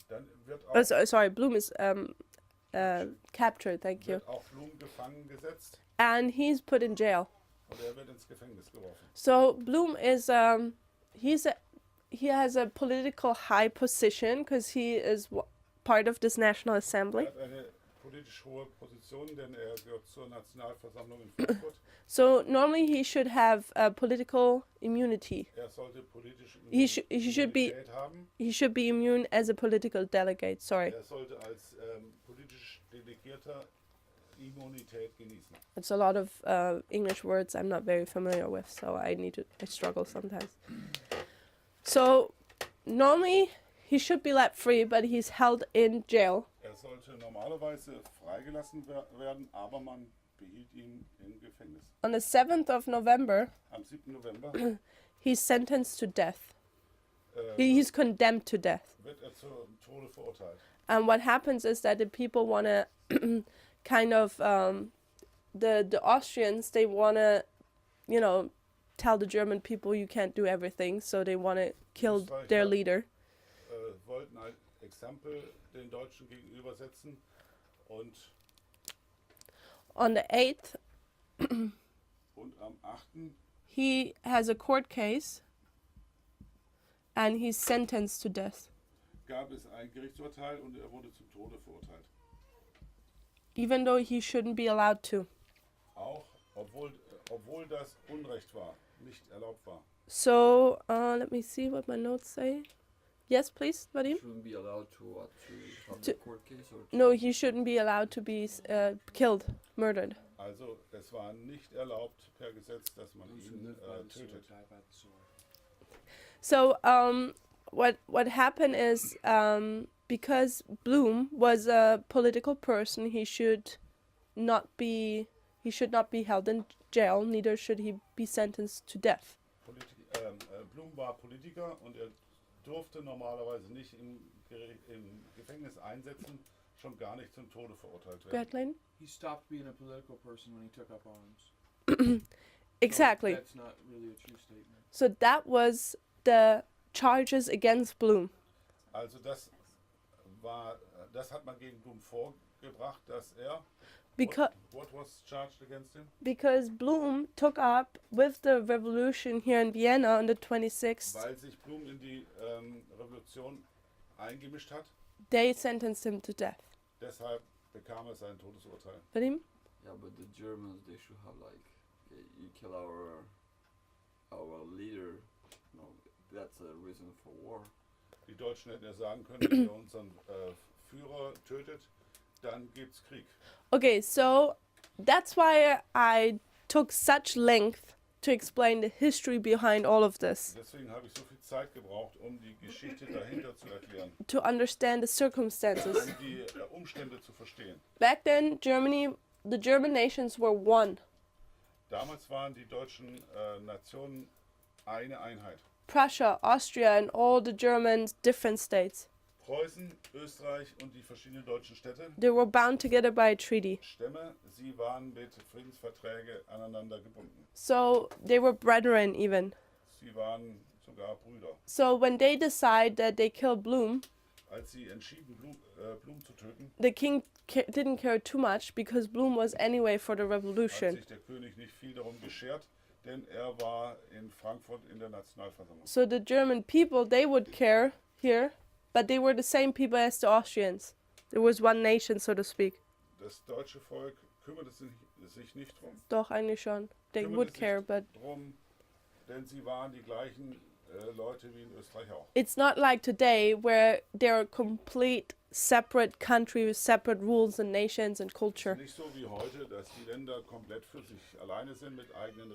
Dann wird auch, Sorry, Bloom is captured, thank you. wird auch Blum gefangen gesetzt And he's put in jail. und er wird ins Gefängnis geworfen. So Bloom is he has a political high position because he is part of this National Er Assembly. hat eine politisch hohe Position, denn er gehört zur Nationalversammlung in Frankfurt. So normally he should have political immunity. Er sollte politische He should be Immunität haben. he should be immune as a political delegate. Sorry, Er sollte als politisch Delegierter Immunität genießen. it's a lot of English words I'm not very familiar with, so I struggle sometimes. So normally he should be let free, but he's held in jail. Er sollte normalerweise freigelassen werden, aber man behielt ihn im Gefängnis. On the 7th of November, Am 7. November he's sentenced to death. äh, He's condemned to death. wird er zum Tode verurteilt. And what happens is that the people want to kind of the Austrians, they want to tell the German people you can't do everything, so they want to kill their leader. Wollten ein Exempel den Deutschen gegenübersetzen und On the 8th, am 8. he has a court case and he's sentenced to death, gab es ein Gerichtsurteil und er wurde zum Tode verurteilt. even though he shouldn't be allowed to. Auch obwohl das Unrecht war, nicht erlaubt war. So, let me see what my notes say. Yes, please, Vadim? Shouldn't be allowed to have To- the court case or No, he shouldn't be allowed to be killed, murdered. Also es war nicht erlaubt per Gesetz, dass man Those who ihn live by the sword tötet. die by the sword. So, what happened is, because Bloom was a political person, he should not be held in jail. Neither should he be sentenced to death. Blum war Politiker und er durfte normalerweise nicht im Gefängnis einsetzen, schon gar nicht zum Tode verurteilt Go werden. ahead, Lane. He stopped being a political person when he took up arms. So Exactly. that's not really a true statement. So that was the charges against Bloom. Also das hat man gegen Blum vorgebracht, dass er Because what was charged against him? because Bloom took up with the revolution here in Vienna on the 26th, Weil sich Blum in die Revolution eingemischt hat. they sentenced him to death. Deshalb bekam er sein Todesurteil. Vadim? yeah, but the Germans they should have like, okay, you kill our leader. No, that's a reason for war. Die Deutschen hätten ja sagen können, wenn ihr unseren Führer tötet, dann gibt's Krieg. Okay, so that's why I took such length to explain the history behind all of this, Deswegen habe ich so viel Zeit gebraucht, um die Geschichte dahinter zu erklären, to understand the circumstances. um die Umstände zu verstehen. Back then, the German nations were one. Damals waren die deutschen Nationen eine Einheit. Prussia, Austria, and all the German different states. Preußen, Österreich und die verschiedenen deutschen Städte, They were bound together by a treaty. Stämme, sie waren mit Friedensverträgen aneinander gebunden. So they were brethren even. Sie waren sogar Brüder. So when they decide that they kill Bloom, Als sie entschieden, Blum zu töten, the king didn't care too much because Bloom was anyway for the hat revolution. sich der König nicht viel darum geschert, denn er war in Frankfurt in der Nationalversammlung. So the German people, they would care here, but they were the same people as the Austrians. There was one nation, so to speak. Das deutsche Volk kümmerte sich nicht drum. Doch, eigentlich schon. They Kümmerte would sich care, but drum, denn sie waren die gleichen Leute wie in Österreich auch. it's not like today where they're a complete separate country with separate rules and nations and culture. Nicht so wie heute, dass die Länder komplett für sich alleine sind mit eigenen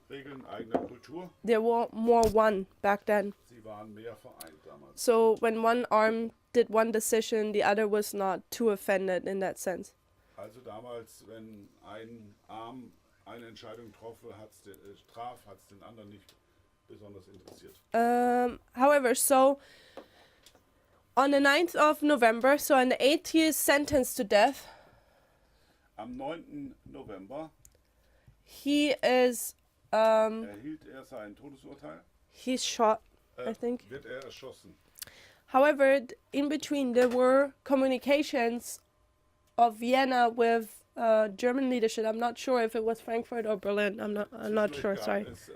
Regeln, eigener Kultur. They were more one back then. Sie waren mehr vereint damals. So when one arm did one decision, the other was not too offended in that sense. Also damals, wenn ein Arm eine Entscheidung traf, hat es den anderen nicht besonders interessiert. However, so on the 9th of November, so on the 8th he is sentenced to death. Am 9. November He is erhielt er sein Todesurteil, he's shot, I think. wird er erschossen. However, in between there were communications of Vienna with German leadership. I'm not sure if it was Frankfurt or Berlin. I'm not sure. Zwischendurch Sorry. gab es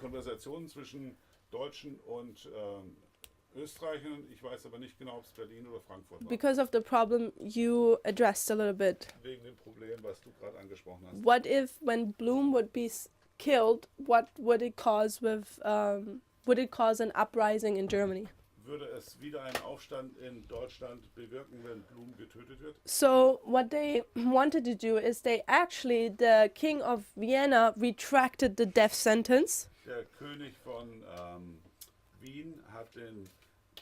Konversationen zwischen Deutschen und Österreichern. Ich weiß aber nicht genau, ob es Berlin oder Frankfurt war. Because of the problem you addressed a little bit. Wegen dem Problem, was du gerade angesprochen hast. What if when Bloom would be killed, what would it cause with would it cause an uprising in Germany? Würde es wieder einen Aufstand in Deutschland bewirken, wenn Blum getötet wird? So what they wanted to do is the king of Vienna retracted the death sentence. Der König von Wien hat den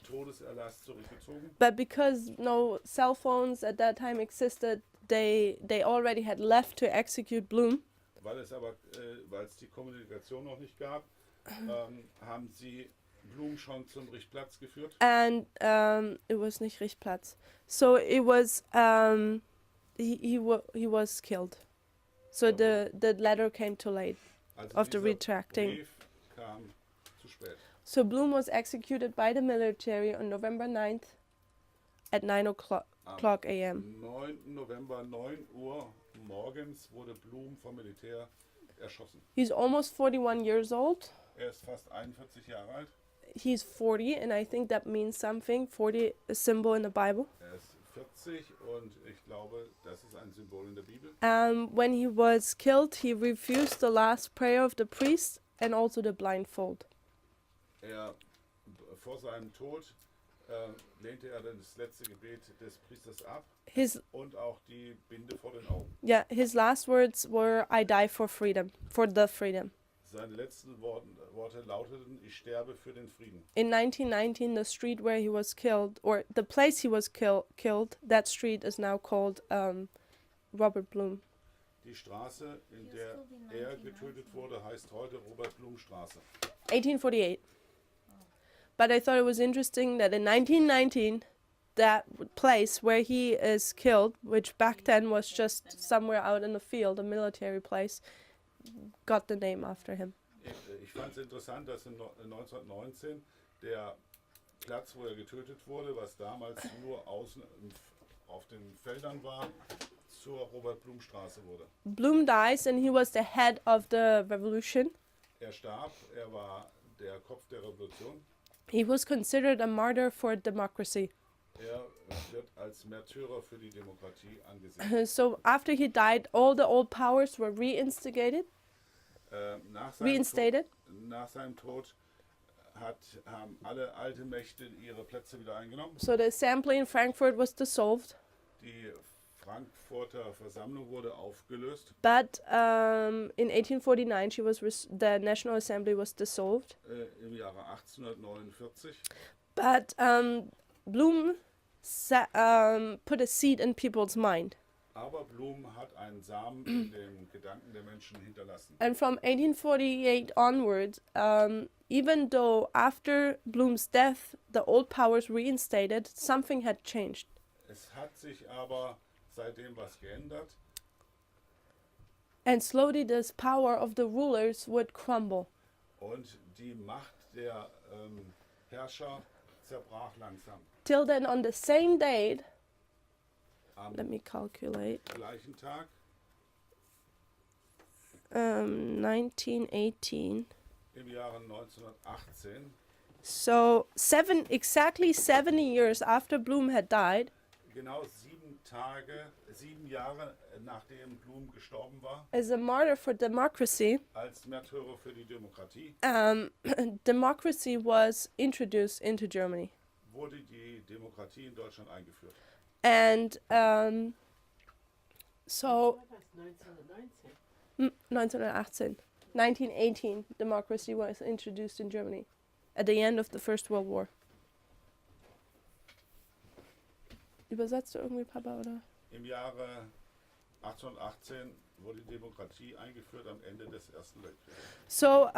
Todeserlass zurückgezogen. But because no cell phones at that time existed, they already had left to execute Bloom. Weil es die Kommunikation noch nicht gab, haben sie Blum schon zum Richtplatz geführt. And it was nicht Richtplatz. So it was he was killed. So the letter came too late Also of the dieser retracting. Brief kam zu spät. So Bloom was executed by the military on November 9th at 9 o'clock a.m. 9. November, 9 Uhr morgens wurde Blum vom Militär erschossen. He's almost 41 years old. Er ist fast 41 Jahre alt. He's 40, and I think that means something. 40, a symbol in the Bible. Er ist 40 und ich glaube, das ist ein Symbol in der Bibel. When he was killed, he refused the last prayer of the priest and also the blindfold. Vor seinem Tod lehnte er das letzte Gebet des Priesters ab His und auch die Binde vor den Augen. his last words were, "I die for freedom, for the freedom." Seine letzten Worte lauteten, ich sterbe für den Frieden. In 1919, the street where he was killed, or the place he was killed, that street is now called Robert Bloom. Die Straße, in der er getötet wurde, heißt heute Robert-Blum-Straße. 1848. But I thought it was interesting that in 1919, that place where he is killed, which back then was just somewhere out in the field, a military place, got the name after him. Ich fand es interessant, dass in 1919 der Platz, wo er getötet wurde, was damals nur außen auf den Feldern war, zur Robert-Blum-Straße wurde. Bloom dies, and he was the head of the revolution. Er starb, er war der Kopf der Revolution. He was considered a martyr for democracy. Er wird als Märtyrer für die Demokratie angesehen. So after he died, all the old powers were reinstigated, reinstated. Nach seinem Tod haben alle alte Mächte ihre Plätze wieder eingenommen. So the assembly in Frankfurt was dissolved. Die Frankfurter Versammlung wurde aufgelöst. But in 1849, the National Assembly was dissolved. Im Jahre 1849. But Bloom put a seed in people's mind. Aber Blum hat einen Samen in den Gedanken der Menschen hinterlassen. And from 1848 onwards, even though after Bloom's death the old powers reinstated, something had changed. Es hat sich aber seitdem was geändert. And slowly this power of the rulers would crumble. Und die Macht der Herrscher zerbrach langsam. Till then, on the same date, Am let me calculate, gleichen Tag, 1918. im Jahre 1918, So exactly 70 years after Bloom had died, genau 7 Jahre nachdem Blum gestorben war, as a martyr for democracy, als Märtyrer für die Demokratie, democracy was introduced into Germany. wurde die Demokratie in Deutschland eingeführt. And so War das 1919? 1918, 1918, democracy was introduced in Germany at the end of the First World War. Übersetzt du irgendwie, Papa, oder? Im Jahre 1818 wurde die Demokratie eingeführt am Ende des Ersten Weltkriegs. So,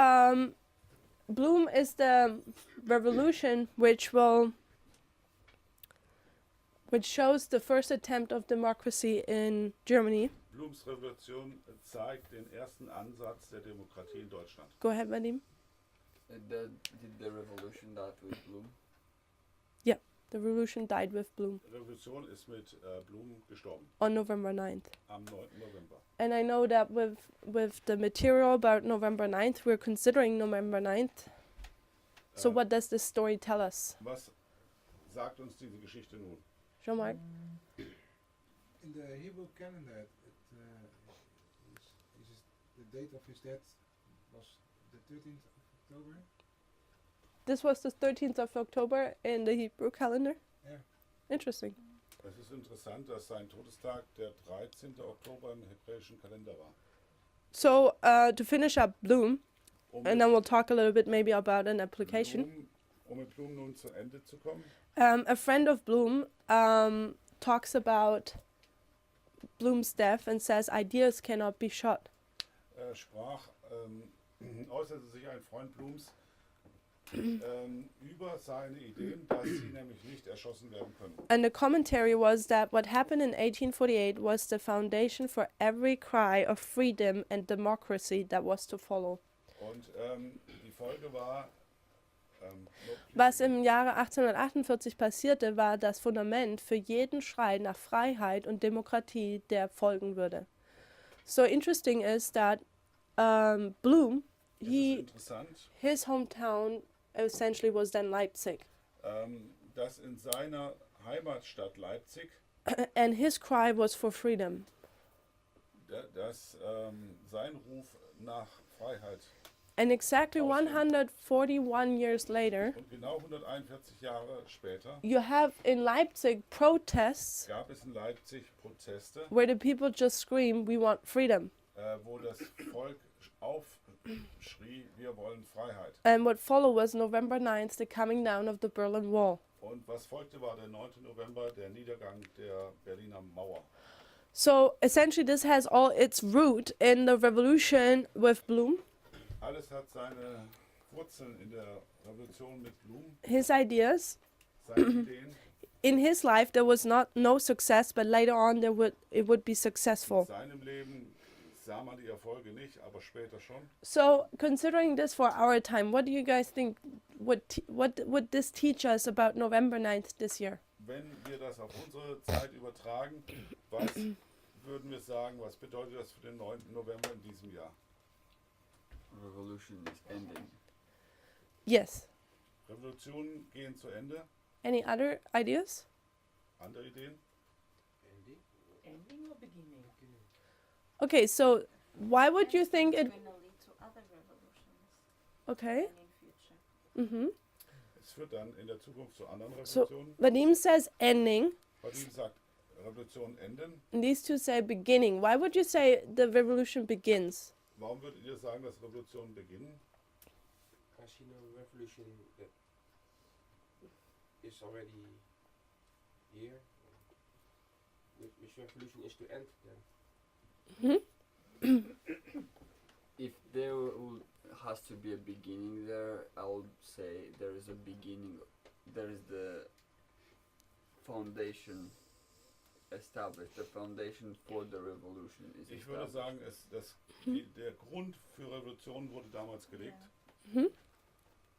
Bloom is the revolution which shows the first attempt of democracy in Germany. Blums Revolution zeigt den ersten Ansatz der Demokratie in Deutschland. Go ahead, Vadim. Did the revolution that with Bloom? The revolution died with Bloom Die Revolution ist mit Blum gestorben on November 9th. am 9. November. And I know that with the material about November 9th, we're considering November 9th. So Äh, what does this story tell us? Was sagt uns diese Geschichte nun? Jean-Marc? In the Hebrew calendar, the date of his death was the 13th of October. This was the 13th of October in the Hebrew calendar? Yeah. Interesting. Es ist interessant, dass sein Todestag der 13. Oktober im hebräischen Kalender war. So to finish up Bloom, Um and then we'll talk a little bit maybe about an application. mit Blum nun zu Ende zu kommen. A friend of Bloom talks about Bloom's death and says ideas cannot be shot. Äußerte sich ein Freund Blums über seine Ideen, dass sie nämlich nicht erschossen werden können. And the commentary was that what happened in 1848 was the foundation for every cry of freedom and democracy that was to follow. Und die Folge war, Was im Jahre 1848 passierte, war das Fundament für jeden Schrei nach Freiheit und Demokratie, der folgen würde. So interesting is that Bloom, es ist interessant, his hometown essentially was then Leipzig, dass in seiner Heimatstadt Leipzig, and his cry was for freedom. dass sein Ruf nach Freiheit And exactly Awesome. 141 years later, und genau 141 Jahre später you have in Leipzig protests gab es in Leipzig Proteste, where the people just scream, "We want freedom." wo das Volk aufschrie, wir wollen Freiheit. And what followed was November 9th, the coming down of the Berlin Wall. Und was folgte, war der 9. November, der Niedergang der Berliner Mauer. So essentially, this has all its root in the revolution with Bloom. Alles hat seine Wurzeln in der Revolution mit Blum, His ideas. seine Ideen. In his life, there was no success, but later on, it would be In successful. seinem Leben sah man die Erfolge nicht, aber später schon. So, considering this for our time, what do you guys think? What would this teach us about November 9th this year? Wenn wir das auf unsere Zeit übertragen, was würden wir sagen, was bedeutet das für den 9. November in diesem Jahr? Revolution is ending. Yes. Revolutionen gehen zu Ende. Any other ideas? Andere Ideen? Ending or beginning? Okay, so why would you think it? Will lead to other revolutions Okay. and in future. Es führt dann in der Zukunft zu anderen So Revolutionen. Vadim says ending, Vadim sagt, Revolutionen enden. and these two say beginning. Why would you say the revolution begins? Warum würdet ihr sagen, dass Revolutionen beginnen? I see no revolution that is already here. Which revolution is to end then? If has to be a beginning there, I would say there is a beginning. There is the foundation established. The foundation for the revolution is Ich würde established. sagen, der Grund für Revolution wurde damals gelegt.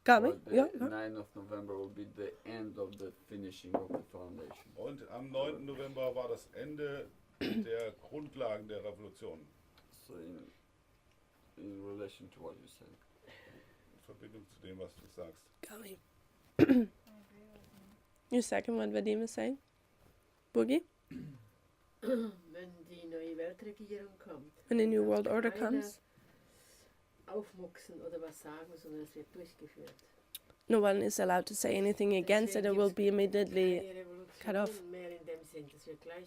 Got me? But the Yeah. 9th of November will be the end of the finishing of the foundation. Und am 9. November war das Ende der Grundlagen der Revolution. So in relation to what you said. In Verbindung zu dem, was du sagst. Got me. I agree with him. You second what Vadim is saying? Boogie? Wenn die neue Weltregierung kommt, When the New darf World Order keiner comes, aufmucksen oder was sagen, sondern es wird durchgeführt. no one is allowed to say anything against it. It will be immediately. Keine cut off. Revolution mehr in dem Sinn, das wird gleich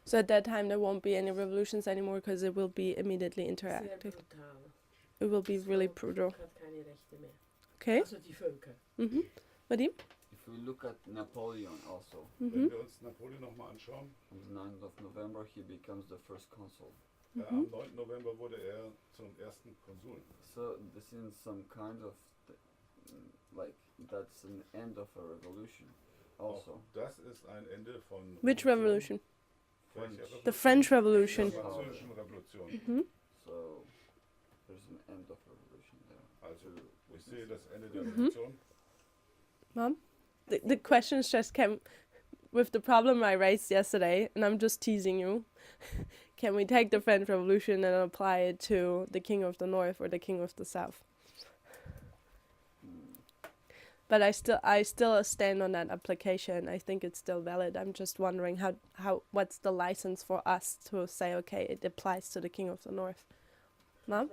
So at that time, there won't be any revolutions anymore because it will be immediately sehr interactive. brutal. It will be Das really Volk brutal. hat keine Rechte mehr. Okay? Also die Völker. Vadim? If we look at Napoleon also, Wenn wir uns Napoleon nochmal anschauen, on the 9th of November he becomes the first consul. am 9. November wurde er zum ersten Konsul. So this is some kind of like that's an end of a revolution also. Auch das ist ein Ende von Which revolution? Welcher The French Der Revolution. französischen Revolution. So there's an end of revolution there. Also ich sehe das Ende der Revolution. Mom? The questions just came with the problem I raised yesterday, and I'm just teasing you. Can we take the French Revolution and apply it to the King of the North or the King of the South? But I still stand on that application. I think it's still valid. I'm just wondering how what's the license for us to say, okay, it applies to the King of the North. Mom?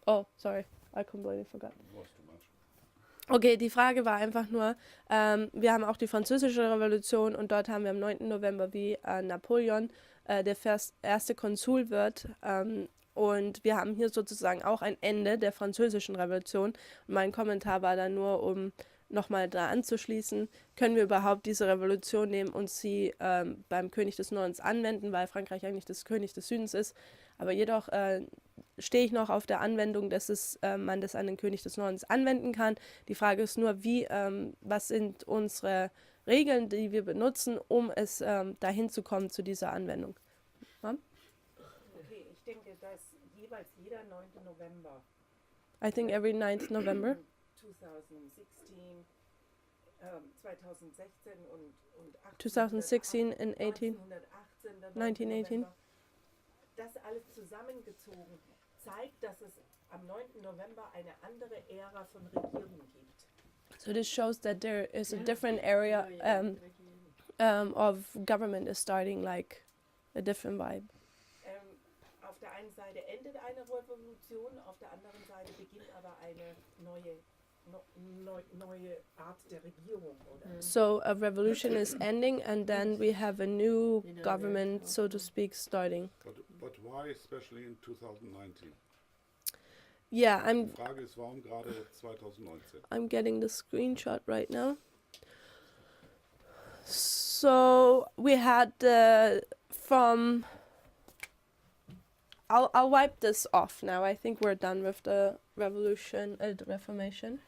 Oh, sorry. I completely forgot. Was too much. Okay, die Frage war einfach nur, wir haben auch die Französische Revolution und dort haben wir am 9. November, wie Napoleon der erste Konsul wird. Und wir haben hier sozusagen auch ein Ende der Französischen Revolution. Und mein Kommentar war dann nur, um nochmal da anzuschließen, können wir überhaupt diese Revolution nehmen und sie beim König des Nordens anwenden, weil Frankreich eigentlich das König des Südens ist. Aber jedoch stehe ich noch auf der Anwendung, dass man das an den König des Nordens anwenden kann. Die Frage ist nur, was sind unsere Regeln, die wir benutzen, um es dahin zu kommen zu dieser Anwendung. Okay, ich denke, dass jeweils jeder 9. November I think every 9th November 2016, 2016 und 2016 and 18, 1918, der 9. 1918. November, das alles zusammengezogen zeigt, dass es am 9. November eine andere Ära von Regierung gibt. So this shows that there is a different area of government is starting, like a different vibe. Auf der einen Seite endet eine Revolution, auf der anderen Seite beginnt aber eine neue Art der Regierung. Oder? So a revolution is ending, and then we have a new government, so to speak, starting. But why especially in 2019? Yeah, Die Frage ist, warum gerade 2019? I'm getting the screenshot right now. So we had from. I'll wipe this off now. I think we're done with the the Reformation.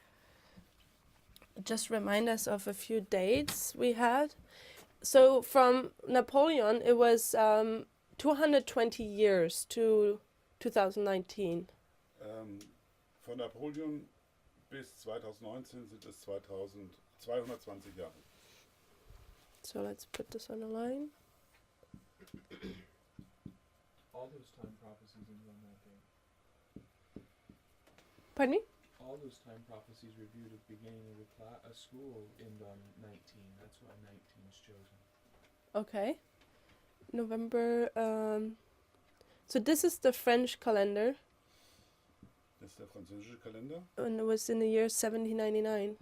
Just remind us of a few dates we had. So from Napoleon, it was 220 years to 2019. Von Napoleon bis 2019 sind es 220 Jahre. So let's put this on a line. All those time prophecies in one that day. Pardon me? All those time prophecies reviewed at the beginning of a school end on 19. That's why 19 is chosen. Okay. November. So this is the French calendar, Das ist der französische Kalender, and it was in the year 1799.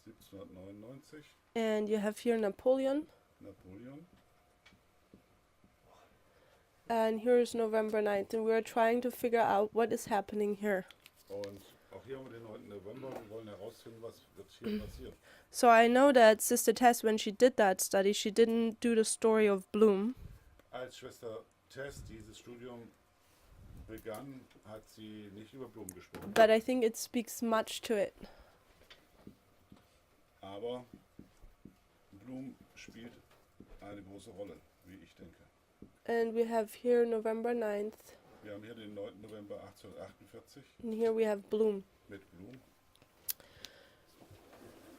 1799, And you have here Napoleon, Napoleon. and here is November 9th, and we're trying to figure out what is happening here. Und auch hier haben wir den 9. November. Wir wollen herausfinden, was wird hier passieren. So I know that Sister Tess, when she did that study, she didn't do the story of Bloom, Als Schwester Tess dieses Studium begann, hat sie nicht über Blumen gesprochen. but I think it speaks much to it. Aber Blum spielt eine große Rolle, wie ich denke. And we have here November 9th, Wir haben hier den 9. November 1848 and here we have Bloom. mit Blum.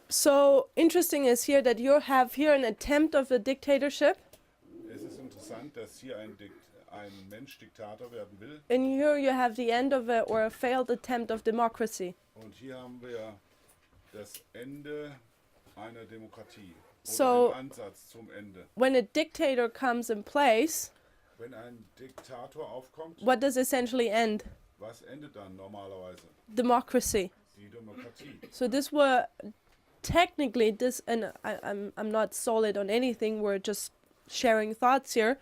So interesting is here that you have here an attempt of a dictatorship, Es ist interessant, dass hier ein Mensch Diktator werden will. and here you have the end of a failed attempt of democracy. Und hier haben wir das Ende einer Demokratie. Oder So- den Ansatz zum Ende. When a dictator comes in place, Wenn ein Diktator aufkommt, what does essentially end? was endet dann normalerweise? Democracy. Die Demokratie. So this were technically this, and I'm not solid on anything. We're just sharing thoughts here.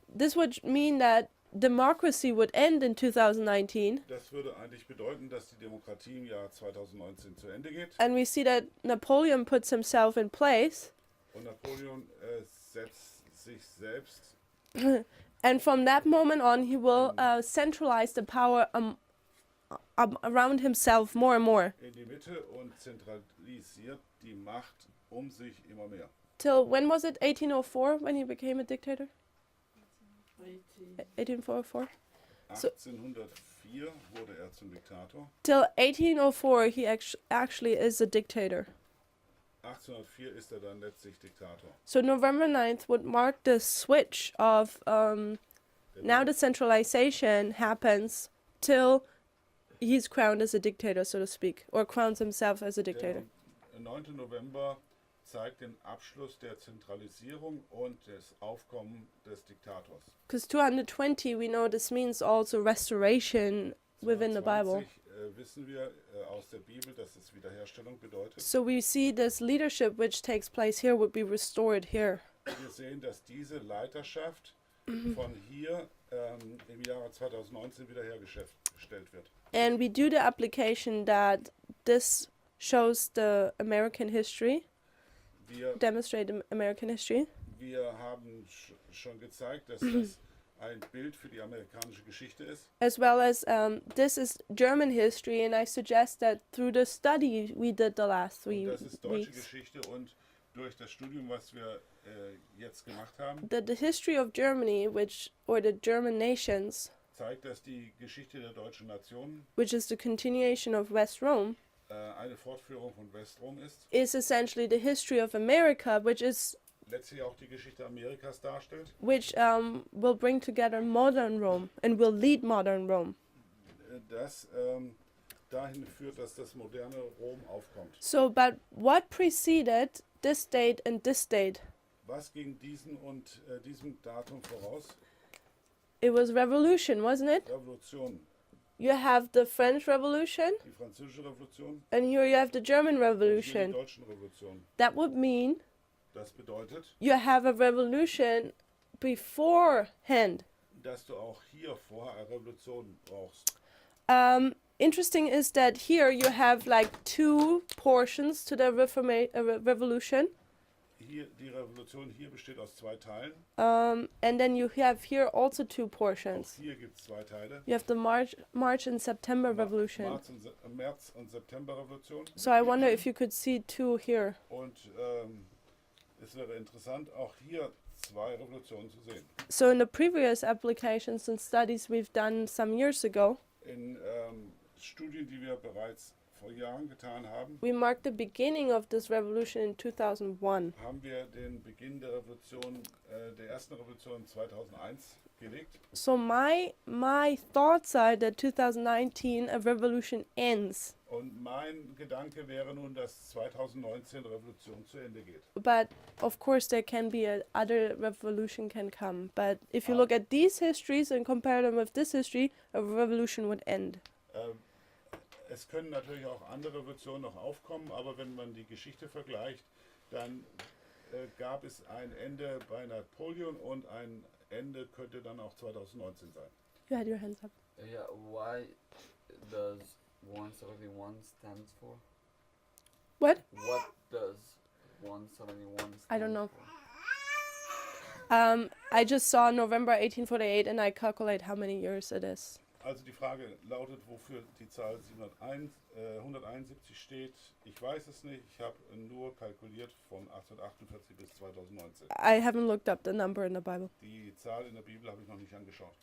This would mean that democracy would end in 2019, Das würde eigentlich bedeuten, dass die Demokratie im Jahr 2019 zu Ende geht. and we see that Napoleon puts himself in place, Und Napoleon setzt sich selbst, and from that moment on, he will centralize the power around himself more and more. in die Mitte und zentralisiert die Macht um sich immer mehr. Till when was it? 1804 when he became a dictator. 1804. So- 1804 wurde er zum Diktator. Till 1804, he actually is a dictator. 1804 ist er dann letztlich Diktator. So November 9th would mark the switch of Der now the centralization happens till he's crowned as a dictator, so to speak, or crowns himself as a dictator. Der 9. November zeigt den Abschluss der Zentralisierung und das Aufkommen des Diktators. Because 220, we know this means also restoration within the Bible. 20 wissen wir aus der Bibel, dass es Wiederherstellung bedeutet. So we see this leadership which takes place here would be restored here. Wir sehen, dass diese Leiterschaft von hier im Jahre 2019 wiederhergestellt wird. And we do the application that this shows the American history, Wir, demonstrate American history. wir haben schon gezeigt, dass das ein Bild für die amerikanische Geschichte ist. As well as this is German history, and I suggest that through the study we did the last Und 3 das ist deutsche weeks, Geschichte und durch das Studium, was wir jetzt gemacht haben, the history of Germany, or the German nations, zeigt, dass die Geschichte der deutschen Nation which is the continuation of West Rome, eine Fortführung von Westrom ist, is essentially the history of America, letztlich auch die Geschichte Amerikas darstellt, which will bring together modern Rome and will lead modern Rome. das dahin führt, dass das moderne Rom aufkommt. So, but what preceded this date and this date? Was ging diesen und diesem Datum voraus? It was revolution, wasn't it? Revolution. You have the French Revolution, Die französische Revolution and here you have the German und hier die Revolution. deutsche Revolution. That would mean Das bedeutet, you have a revolution beforehand. dass du auch hier vorher eine Revolution brauchst. Interesting is that here you have like 2 portions to the revolution, Hier, die Revolution hier besteht aus 2 Teilen. and then you have here also 2 Auch portions. hier gibt es 2 Teile. You have the March and September revolution. März und September Revolution. So I wonder if you could see 2 here. Und es wäre interessant, auch hier 2 Revolutionen zu sehen. So in the previous applications and studies we've done some years ago, In Studien, die wir bereits vor Jahren getan haben, we marked the beginning of this revolution in 2001. haben wir den Beginn der Revolution, der ersten Revolution 2001 gelegt. So my thoughts are that 2019 a revolution ends. Und mein Gedanke wäre nun, dass 2019 Revolution zu Ende geht. But of course there can be other revolution can come. But if you look at these histories and compare them with this history, a revolution would end. Es können natürlich auch andere Revolutionen noch aufkommen, aber wenn man die Geschichte vergleicht, dann gab es ein Ende bei Napoleon und ein Ende könnte dann auch 2019 sein. You had your hands up. Yeah, why does 171 stands for? What? What does 171 stand I don't know. for? I just saw November 1848 and I calculate how many years it is. Also die Frage lautet, wofür die Zahl 171 steht. Ich weiß es nicht. Ich habe nur kalkuliert von 1848 bis 2019. I haven't looked up the number in the Bible. Die Zahl in der Bibel habe ich noch nicht angeschaut.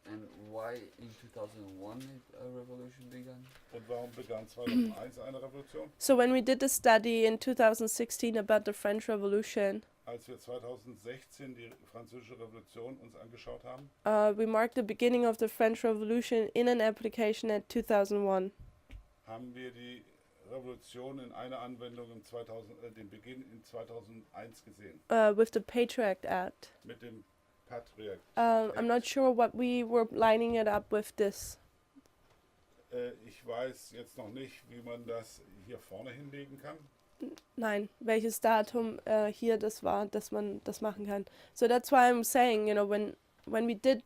And why in 2001 a revolution began? Und warum begann 2001 eine Revolution? So when we did the study in 2016 about the French Revolution, Als wir 2016 die französische Revolution uns angeschaut haben, we marked the beginning of the French Revolution in an application at 2001. haben wir die Revolution in einer Anwendung den Beginn in 2001 gesehen. With the Patriot Act. Mit dem Patriarch. I'm not sure what we were lining it up with this. Ich weiß jetzt noch nicht, wie man das hier vorne hinlegen kann. Nein, welches Datum hier das war, dass man das machen kann. So that's why I'm saying, you know, when we did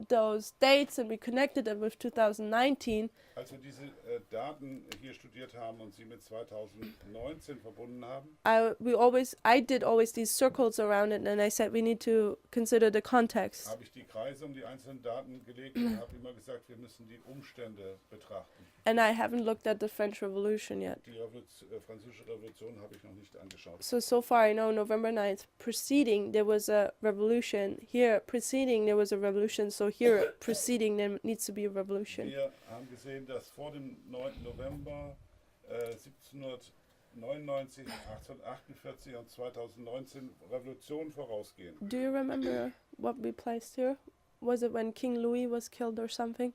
those dates and we connected them with 2019, Als wir diese Daten hier studiert haben und sie mit 2019 verbunden haben, I did always these circles around it, and I said we need to consider the context. habe ich die Kreise um die einzelnen Daten gelegt und habe immer gesagt, wir müssen die Umstände betrachten. And I haven't looked at the French Revolution yet. Die französische Revolution habe ich noch nicht angeschaut. So far I know November 9th preceding there was a revolution. Here preceding there was a revolution. So here preceding there needs to be a revolution. Wir haben gesehen, dass vor dem 9. November 1799, 1848 und 2019 Revolutionen vorausgehen. Do you remember what we placed here? Was it when King Louis was killed or something?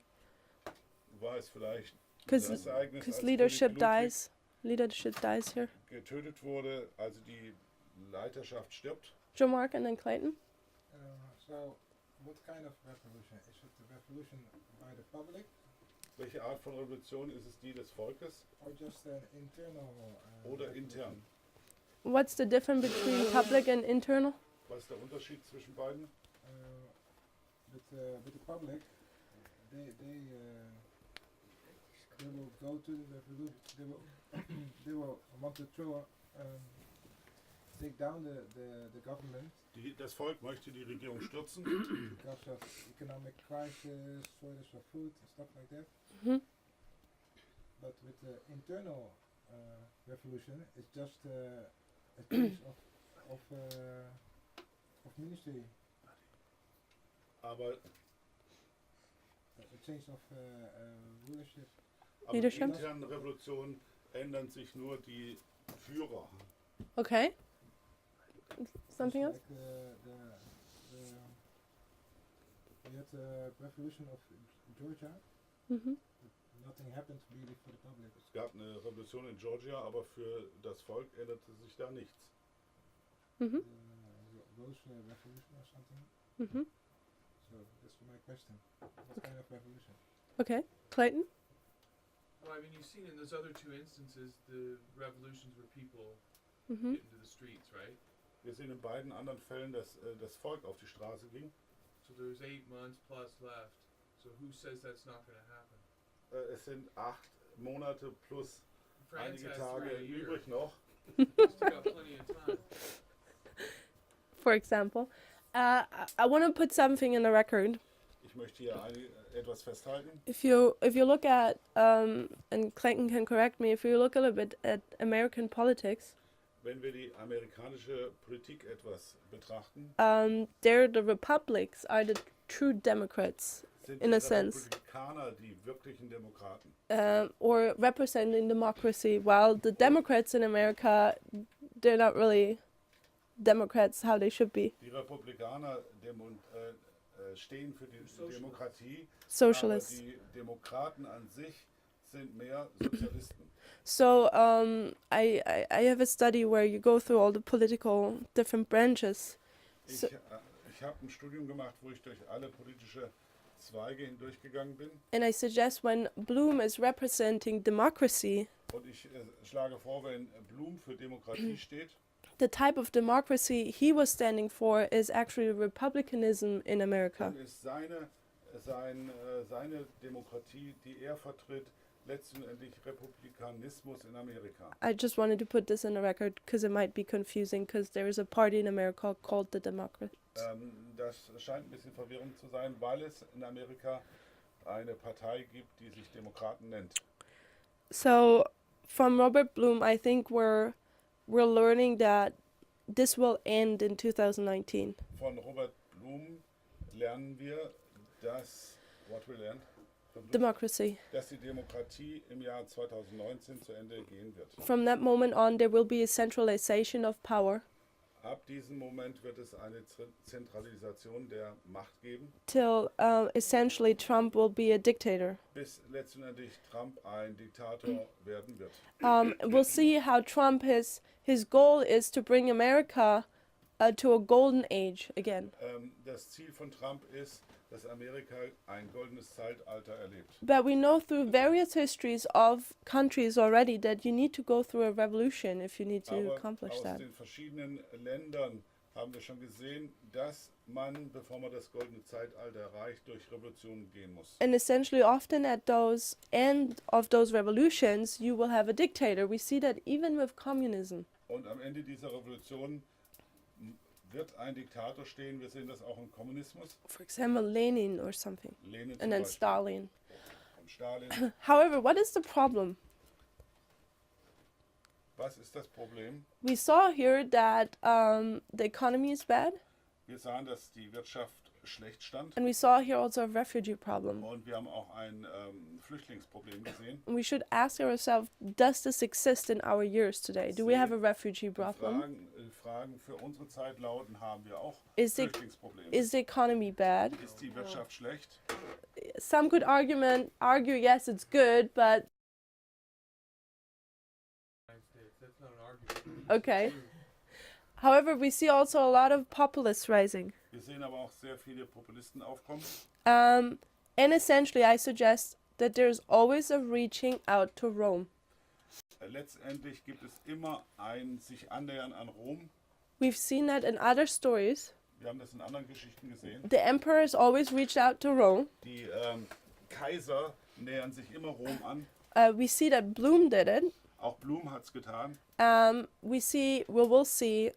War es vielleicht Because das Ereignis, als leadership König Ludwig dies. Leadership dies here. getötet wurde, also die Leiterschaft stirbt? Joe Mark and then Clayton. So, what kind of revolution? Is it the revolution by the public Welche Art von Revolution ist es die des Volkes or just an internal? oder revolution? intern? What's the difference between public and internal? Was ist der Unterschied zwischen beiden? With the public, they they will go to the revolution. They will want to take down the government Das Volk möchte die Regierung stürzen, because of economic crisis, shortage of food, and stuff like that. Mhm. But with the internal revolution, it's just a change of ministry, aber, a change of rulership. aber in Leadership? internen Revolutionen ändern sich nur die Führer. Okay. Something else? Like we had the revolution of Georgia. Mhm. Nothing happened really for the public. Es gab eine Revolution in Georgia, aber für das Volk änderte sich da nichts. Mhm. Rose revolution or something. Mhm. So that's my question. What kind of revolution? Okay. Clayton? Well, I mean, you've seen in those other two instances the revolutions where people Mhm. get into the streets, right? Wir sehen in beiden anderen Fällen, dass das Volk auf die Straße ging. So there's 8 months plus left. So who says that's not going to happen? Es sind 8 Monate plus France einige has Tage 3 a year. übrig noch. Still got plenty of time. For example. I want to put something in the record. Ich möchte hier etwas festhalten. If you look at and Clayton can correct me, if you look a little bit at American politics, Wenn wir die amerikanische Politik etwas betrachten, there the republics are the true Democrats, sind in die a sense. Republikaner die wirklichen Demokraten. Or representing democracy, while the Democrats in America, they're not really Democrats how they should be. Die Republikaner stehen für die Demokratie, Socialists. aber die Demokraten an sich sind mehr Sozialisten. So I have a study where you go through all the political different branches. So, Ich habe ein Studium gemacht, wo ich durch alle politische Zweige hindurchgegangen bin. and I suggest when Bloom is representing democracy, Und ich schlage vor, wenn Blum für Demokratie steht, the type of democracy he was standing for is actually republicanism in America. dann ist seine Demokratie, die er vertritt, letztendlich Republikanismus in Amerika. I just wanted to put this in the record because it might be confusing because there is a party in America called the Democrats. Das scheint ein bisschen verwirrend zu sein, weil es in Amerika eine Partei gibt, die sich Demokraten nennt. So from Robert Bloom, I think we're learning that this will end in 2019. Von Robert Blum lernen wir, dass, what we learned? Democracy. Dass die Demokratie im Jahr 2019 zu Ende gehen wird. From that moment on, there will be a centralization of power Ab diesem Moment wird es eine Zentralisation der Macht geben, till essentially Trump will be a dictator. bis letztendlich Trump ein Diktator werden wird. We'll see how Trump his goal is to bring America to a golden age again. Das Ziel von Trump ist, dass Amerika ein goldenes Zeitalter erlebt. But we know through various histories of countries already that you need to go through a revolution if you need to Aber accomplish aus that. den verschiedenen Ländern haben wir schon gesehen, dass man, bevor man das goldene Zeitalter erreicht, durch Revolutionen gehen muss. And essentially, often at those end of those revolutions, you will have a dictator. We see that even with communism. Und am Ende dieser Revolution wird ein Diktator stehen. Wir sehen das auch im Kommunismus. For example, Lenin or something. Lenin zum And then Beispiel. Stalin. Und Stalin. However, what is the problem? Was ist das Problem? We saw here that the economy is bad, Wir sahen, dass die Wirtschaft schlecht stand. and we saw here also a refugee problem. Und wir haben auch ein Flüchtlingsproblem gesehen. And we should ask ourselves, does this exist in our years today? Do we have a refugee Die problem? Fragen für unsere Zeit lauten, haben wir auch Is the Flüchtlingsprobleme. Is the economy bad? Ist die Wirtschaft schlecht? Some could argue yes, it's good, but United States. That's not an argument. okay. However, we see also a lot of populists rising. Wir sehen aber auch sehr viele Populisten aufkommen. And essentially, I suggest that there's always a reaching out to Rome. Letztendlich gibt es immer ein sich annähern an Rom. We've seen that in other stories. Wir haben das in anderen Geschichten gesehen. The emperors always reached out to Rome, Die Kaiser nähern sich immer Rom an. We see that Bloom did it. Auch Blum hat es getan. We will see.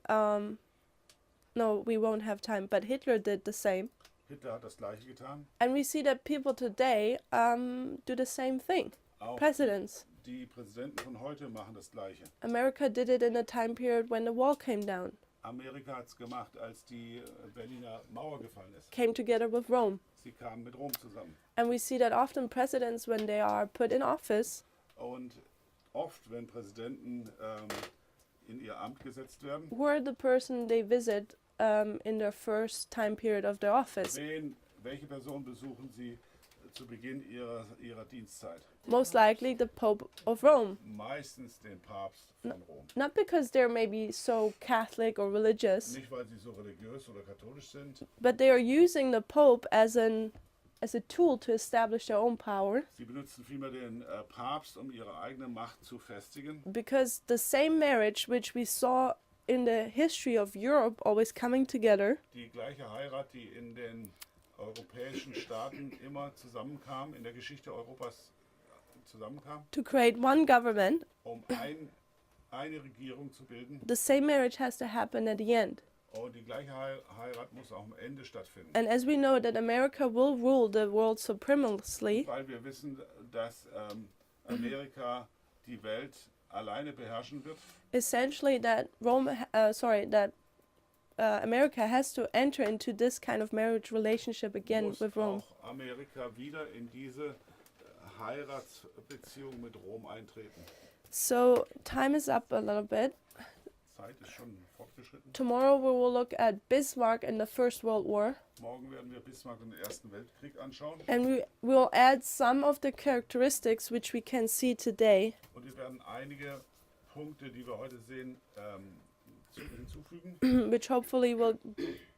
No, we won't have time. But Hitler did the same, Hitler hat das Gleiche getan. and we see that people today do the same thing. Auch Presidents. die Präsidenten von heute machen das Gleiche. America did it in a time period when the wall came down, Amerika hat es gemacht, als die Berliner Mauer gefallen ist. came together with Rome. Sie kamen mit Rom zusammen. And we see that often presidents, when they are put in office, Und oft, wenn Präsidenten in ihr Amt gesetzt werden, were the person they visit in their first time period of their office. welche Person besuchen sie zu Beginn ihrer Dienstzeit? Most likely the Pope of Rome. Meistens den Papst von Rom. Not because they're maybe so Catholic or religious, Nicht, weil sie so religiös oder katholisch sind. but they are using the Pope as a tool to establish their own power, Sie benutzen vielmehr den Papst, um ihre eigene Macht zu festigen. because the same marriage which we saw in the history of Europe always coming together Die gleiche Heirat, die in den europäischen Staaten immer zusammenkam, in der Geschichte Europas zusammenkam, to create one government, um eine Regierung zu bilden. the same marriage has to happen at the end. Und die gleiche Heirat muss auch am Ende stattfinden. And as we know that America will rule the world supremacy, Weil wir wissen, dass Amerika die Welt alleine beherrschen wird, essentially that America has to enter into this kind of marriage relationship again muss with Rome. auch Amerika wieder in diese Heiratsbeziehung mit Rom eintreten. So time is up a little bit. Zeit ist schon fortgeschritten. Tomorrow we will look at Bismarck in the First World War, Morgen werden wir Bismarck und den Ersten Weltkrieg anschauen. and we will add some of the characteristics which we can see today, Und wir werden einige Punkte, die wir heute sehen, hinzufügen. which hopefully will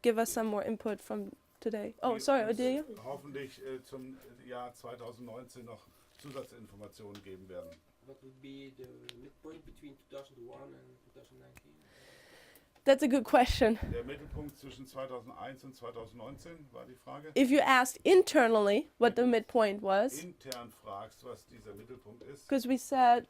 give us some more input from today. Oh, Die sorry, uns Odelia? hoffentlich zum Jahr 2019 noch Zusatzinformationen geben werden. What would be the midpoint between 2001 and 2019? That's a good question. Der Mittelpunkt zwischen 2001 und 2019 war die Frage. If you asked internally what the midpoint was, Intern fragst, was dieser Mittelpunkt ist. because we said,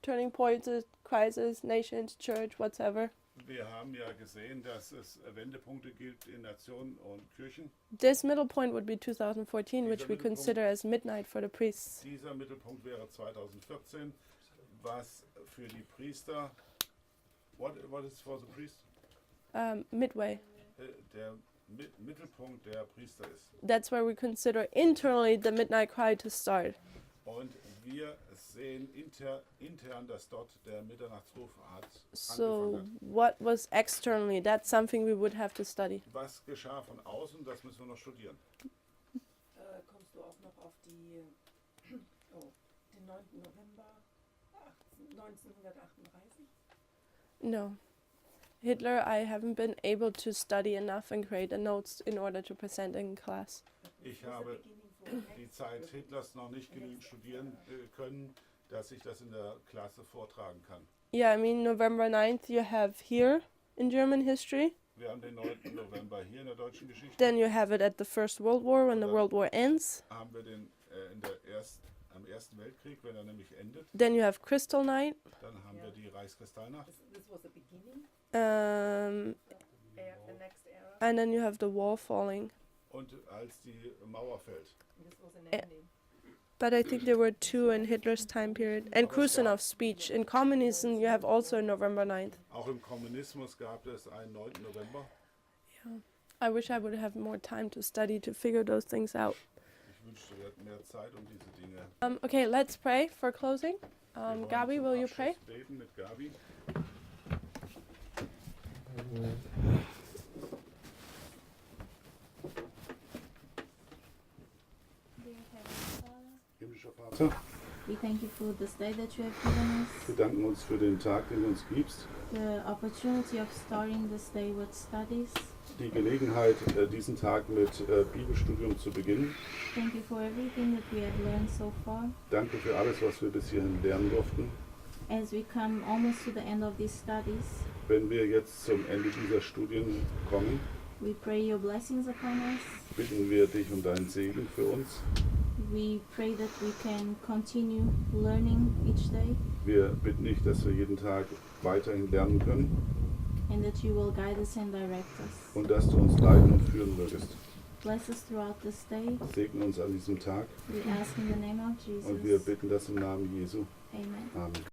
turning points is crisis, nations, church, whatever. Wir haben ja gesehen, dass es Wendepunkte gibt in Nationen und Kirchen. This middle point would be 2014, which we consider as midnight for the priests. Dieser Mittelpunkt wäre 2014, was für die Priester, what is for the priest? Midway. Der Mittelpunkt der Priester ist. That's where we consider internally the midnight cry to start. Und wir sehen intern, dass dort der Mitternachtsruf hat So, angefangen what was externally? That's something we would have to study. hat. Was geschah von außen, das müssen wir noch studieren. Kommst du auch noch auf den 9. November 1938? No. Hitler, I haven't been able to study enough and create the notes in order to present in class. Ich habe die Zeit Hitlers noch nicht genügend studieren können, dass ich das in der Klasse vortragen kann. Yeah, I mean, November 9th you have here in German history. Wir haben den 9. November hier in der deutschen Geschichte. Then you have it at the First World War when the World War ends. Haben wir den am Ersten Weltkrieg, wenn er nämlich endet. Then you have Crystal Night. Dann haben wir die Reichskristallnacht. This was the beginning, Um, the next era, and then you have the wall falling. Und als die Mauer fällt. and this was an Eh. ending. But I think there were two in Hitler's time period. And Khrushchev's speech. In communism, you have also November 9th. Auch im Kommunismus gab es einen 9. November. Yeah. I wish I would have more time to study to figure those things out. Ich wünschte, wir hätten mehr Zeit, um diese Dinge. Okay, let's pray for closing. Wir wollen Gabi, zum will you Abschluss pray? Beten mit Gabi. Dear Heavenly Father, Himmlischer Vater, we thank you for this day that you have given wir us, danken uns für den Tag, den du uns gibst. the opportunity of starting this day with studies. Die Gelegenheit, diesen Tag mit Bibelstudium zu beginnen. Thank you for everything that we have learned so far. Danke für alles, was wir bis hierhin lernen durften. As we come almost to the end of these studies, Wenn wir jetzt zum Ende dieser Studien kommen, we pray your blessings upon us. bitten wir dich um deinen Segen für uns. we pray that we can continue learning each day Wir bitten dich, dass wir jeden Tag weiterhin lernen können and that you will guide us and direct us. und dass du uns leiten und führen würdest. Bless us throughout this day. Segne uns an diesem Tag We ask in the name of und wir Jesus. bitten das im Namen Jesu. Amen. Amen.